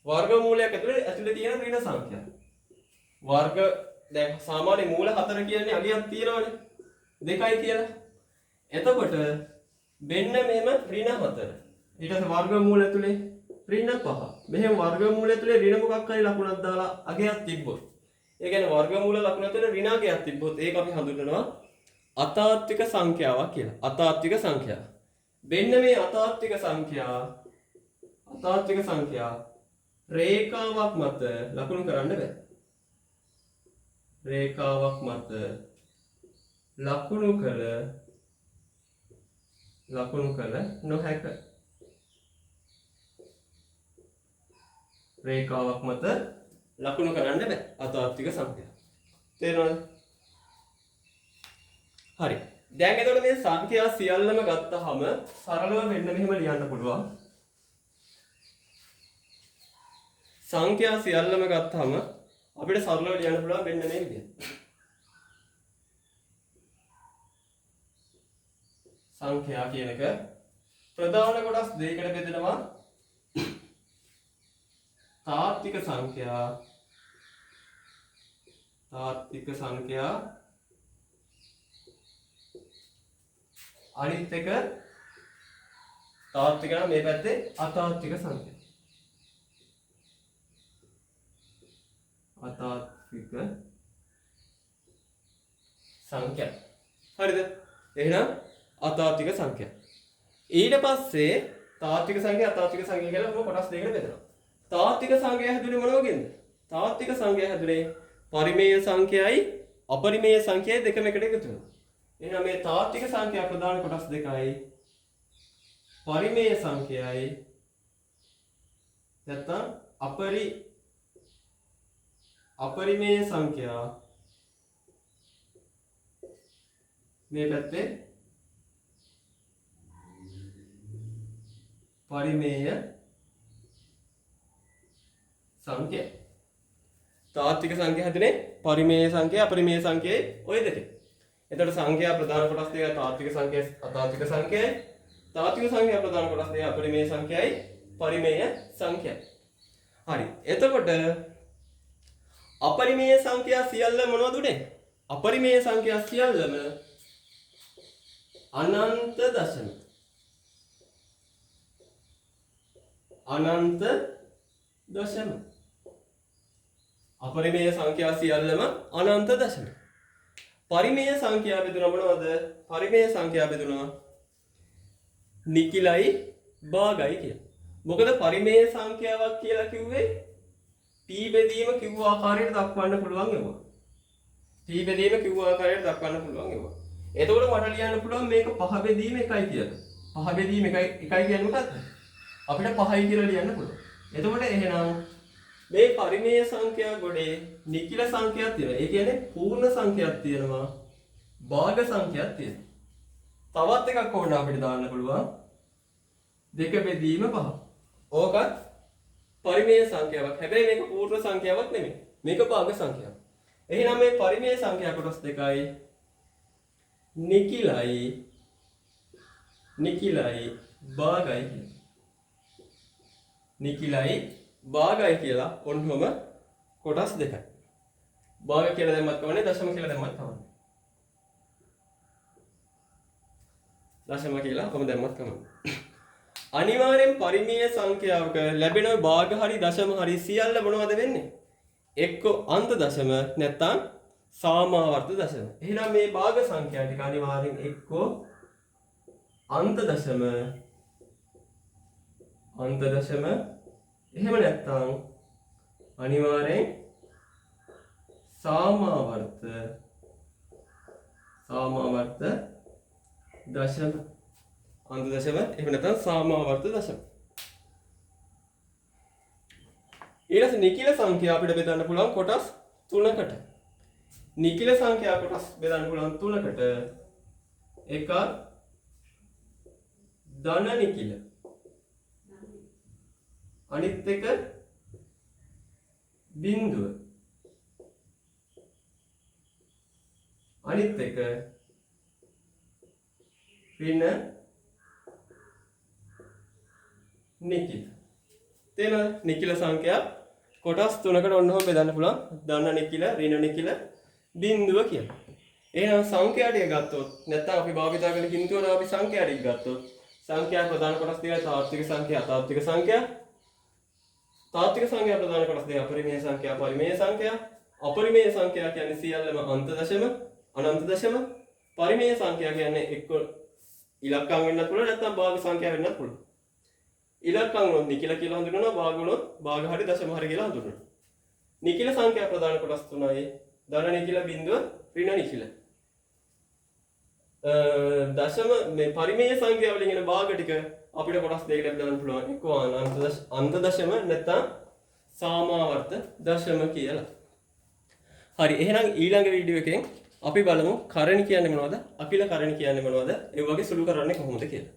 [SPEAKER 1] වර්ගමූලයක් ඇතුලේ තියෙන ඍණ සංඛ්‍යා. වර්ග දැන් සාමාන්‍ය මූල 4 කියන්නේ අගයක් තියෙනවනේ. 2යි කියලා. එතකොට වෙන්න මෙහෙම ඍණ 4. ඊට පස්සේ වර්ගමූල ඇතුලේ ඍණ 5. මෙහෙම වර්ගමූල ඇතුලේ ඍණ මොකක් හරි ලකුණක් දාලා අගයක් තිබ්බොත්. ඒ කියන්නේ වර්ගමූල ලකුණ ඇතුලේ ඍණ අගයක් තිබ්බොත් ඒක අපි හඳුන්වනවා අතාත්වික සංඛ්‍යාවක් කියලා. අතාත්වික සංඛ්‍යාව. වෙන්න මේ අතාත්වික සංඛ්‍යා රේඛාවක් මත ලකුණු කරන්න බෑ. රේඛාවක් මත ලකුණු කළ නොහැක. රේඛාවක් මත ලකුණු කරන්න බෑ අතාත්වික සංඛ්‍යාව. තේරුණාද? හරි. දැන් එතකොට මේ සංඛ්‍යා සියල්ලම ගත්තාම සරලව වෙන්න මෙහෙම ලියන්න පුළුවන්. සංඛ්‍යා සියල්ලම ගත්තාම අපිට සරලව ලියන්න පුළුවන් වෙන්න මේ විදිහට. සංඛ්‍යා කියන එක ප්‍රධාන කොටස් දෙකකට බෙදෙනවා. තාත්වික සංඛ්‍යා අනිත් එක තාත්වික නම් මේ පැත්තේ අතාත්වික සංඛ්‍යා. අතාත්වික සංඛ්‍යා. හරිද? එහෙනම් අතාත්වික සංඛ්‍යා. ඊට පස්සේ තාත්වික සංඛ්‍යා අතාත්වික සංඛ්‍යා කියලා කොහොම කොටස් දෙකකට බෙදෙනවා. තාත්වික සංඛ්‍යා හැදුනේ මොන වගේද? තාත්වික සංඛ්‍යා හැදුනේ පරිමේය සංඛ්‍යයි අපරිමේය සංඛ්‍යයි දෙකම එකට එකතු වෙනවා. එහෙනම් මේ තාත්වික සංඛ්‍යා ප්‍රධාන කොටස් දෙකයි. පරිමේය සංඛ්‍යයි නැත්නම් අපරිමේය සංඛ්‍යා මේ පැත්තේ පරිමේය සංඛ්‍යා. තාත්වික සංඛ්‍යා හැදුනේ පරිමේය සංඛ්‍යා අපරිමේය සංඛ්‍යායි ඔය දෙකේ. එතකොට සංඛ්‍යා ප්‍රධාන කොටස් දෙකයි තාත්වික සංඛ්‍යා අතාත්වික සංඛ්‍යායි. තාත්වික සංඛ්‍යා ප්‍රධාන කොටස් දෙකයි අපරිමේය සංඛ්‍යායි පරිමේය සංඛ්‍යායි. හරි. එතකොට අපරිමේය සංඛ්‍යා සියල්ල මොනවද උනේ? අපරිමේය සංඛ්‍යා සියල්ලම අනන්ත දශම. අනන්ත දශම. අපරිමේය සංඛ්‍යා සියල්ලම අනන්ත දශම. පරිමේය සංඛ්‍යා බෙදුන මොනවද? පරිමේය සංඛ්‍යා බෙදුනවා නිකිලයි භාගයි කියලා. මොකද පරිමේය සංඛ්‍යාවක් කියලා කිව්වේ p බෙදීම කිව්ව ආකාරයට දක්වන්න පුළුවන් ඒවා. p බෙදීම කිව්ව ආකාරයට දක්වන්න පුළුවන් ඒවා. එතකොට මට ලියන්න පුළුවන් මේක 5 බෙදීම 1යි කියලා. 5 බෙදීම 1යි කියන්නේ මොකක්ද? අපිට 5යි කියලා ලියන්න පුළුවන්. එතකොට එහෙනම් මේ පරිමේය සංඛ්‍යා ගොඩේ නිකිල සංඛ්‍යාවක් තියෙනවා. ඒ කියන්නේ පූර්ණ සංඛ්‍යාවක් තියෙනවා. භාග සංඛ්‍යාවක් තියෙනවා. තවත් එකක් ඕන අපිට දාන්න පුළුවන්. 2 බෙදීම 5. ඕකත් පරිමේය සංඛ්‍යාවක්. හැබැයි මේක පූර්ණ සංඛ්‍යාවක් නෙමෙයි. මේක භාග සංඛ්‍යාවක්. එහෙනම් මේ පරිමේය සංඛ්‍යා කොටස් දෙකයි නිකිලයි භාගයි කියලා. නිකිලයි භාගයි කියලා ඔන්නම කොටස් දෙකයි. භාග කියලා දැම්මත් කවන්නේ දශම කියලා දැම්මත් කවන්නේ. දශම කියලා කොහොම දැම්මත් කවන්නේ. අනිවාර්යෙන් පරිමේය සංඛ්‍යාවක ලැබෙන භාග හරි දශම හරි සියල්ල මොනවද වෙන්නේ? එක්ක අන්ත දශම නැත්නම් සාමාවර්ත දශම. එහෙනම් මේ භාග සංඛ්‍යා ටික අනිවාර්යෙන් එක්ක අන්ත දශම එහෙම නැත්නම් අනිවාර්යෙන් සාමාවර්ත දශම. අන්ත දශම එහෙම නැත්නම් සාමාවර්ත දශම. ඊළඟ නිකිල සංඛ්‍යා අපිට බෙදන්න පුළුවන් කොටස් 3කට. නිකිල සංඛ්‍යා කොටස් බෙදන්න පුළුවන් 3කට. එකක් ධන නිකිල. අනිත් එක බිංදුව. අනිත් එක ඍණ නිකිල. තේන නිකිල සංඛ්‍යා කොටස් 3කට ඔන්නෝම බෙදන්න පුළුවන්. ධන නිකිල, ඍණ නිකිල, බිංදුව කියලා. එහෙනම් සංඛ්‍යා ටික ගත්තොත් නැත්නම් අපි භාවිතා කරන කින්තුවන අපි සංඛ්‍යා ටික ගත්තොත් සංඛ්‍යා ප්‍රධාන කොටස් දෙකයි තාත්වික සංඛ්‍යා, අතාත්වික සංඛ්‍යා. තාත්වික සංඛ්‍යා ප්‍රධාන කොටස් දෙක අපරිමේය සංඛ්‍යා, පරිමේය සංඛ්‍යා. අපරිමේය සංඛ්‍යා කියන්නේ සියල්ලම අන්ත දශම, අනන්ත දශම. පරිමේය සංඛ්‍යා කියන්නේ එක්ක ඉලක්කම් වෙන්නත් පුළුවන් නැත්නම් භාග සංඛ්‍යා වෙන්නත් පුළුවන්. ඉලක්කම් වුණොත් නිකිල කියලා හඳුන්වනවා, භාග වුණොත් භාග හරි දශම හරි කියලා හඳුන්වනවා. නිකිල සංඛ්‍යා ප්‍රධාන කොටස් තුනයි. ධන නිකිල, බිංදුව, ඍණ නිකිල. දශම මේ පරිමේය සංඛ්‍යා වලින් එන භාග ටික අපිට කොටස් දෙකකට බෙදන්න පුළුවන්. එක්ක අන්ත දශම නැත්නම් සාමාවර්ත දශම කියලා. හරි, එහෙනම් ඊළඟ වීඩියෝ එකෙන් අපි බලමු කරණි කියන්නේ මොනවද, අකිල කරණි කියන්නේ මොනවද, ඒ වගේ සුළු කරන්නේ කොහොමද කියලා.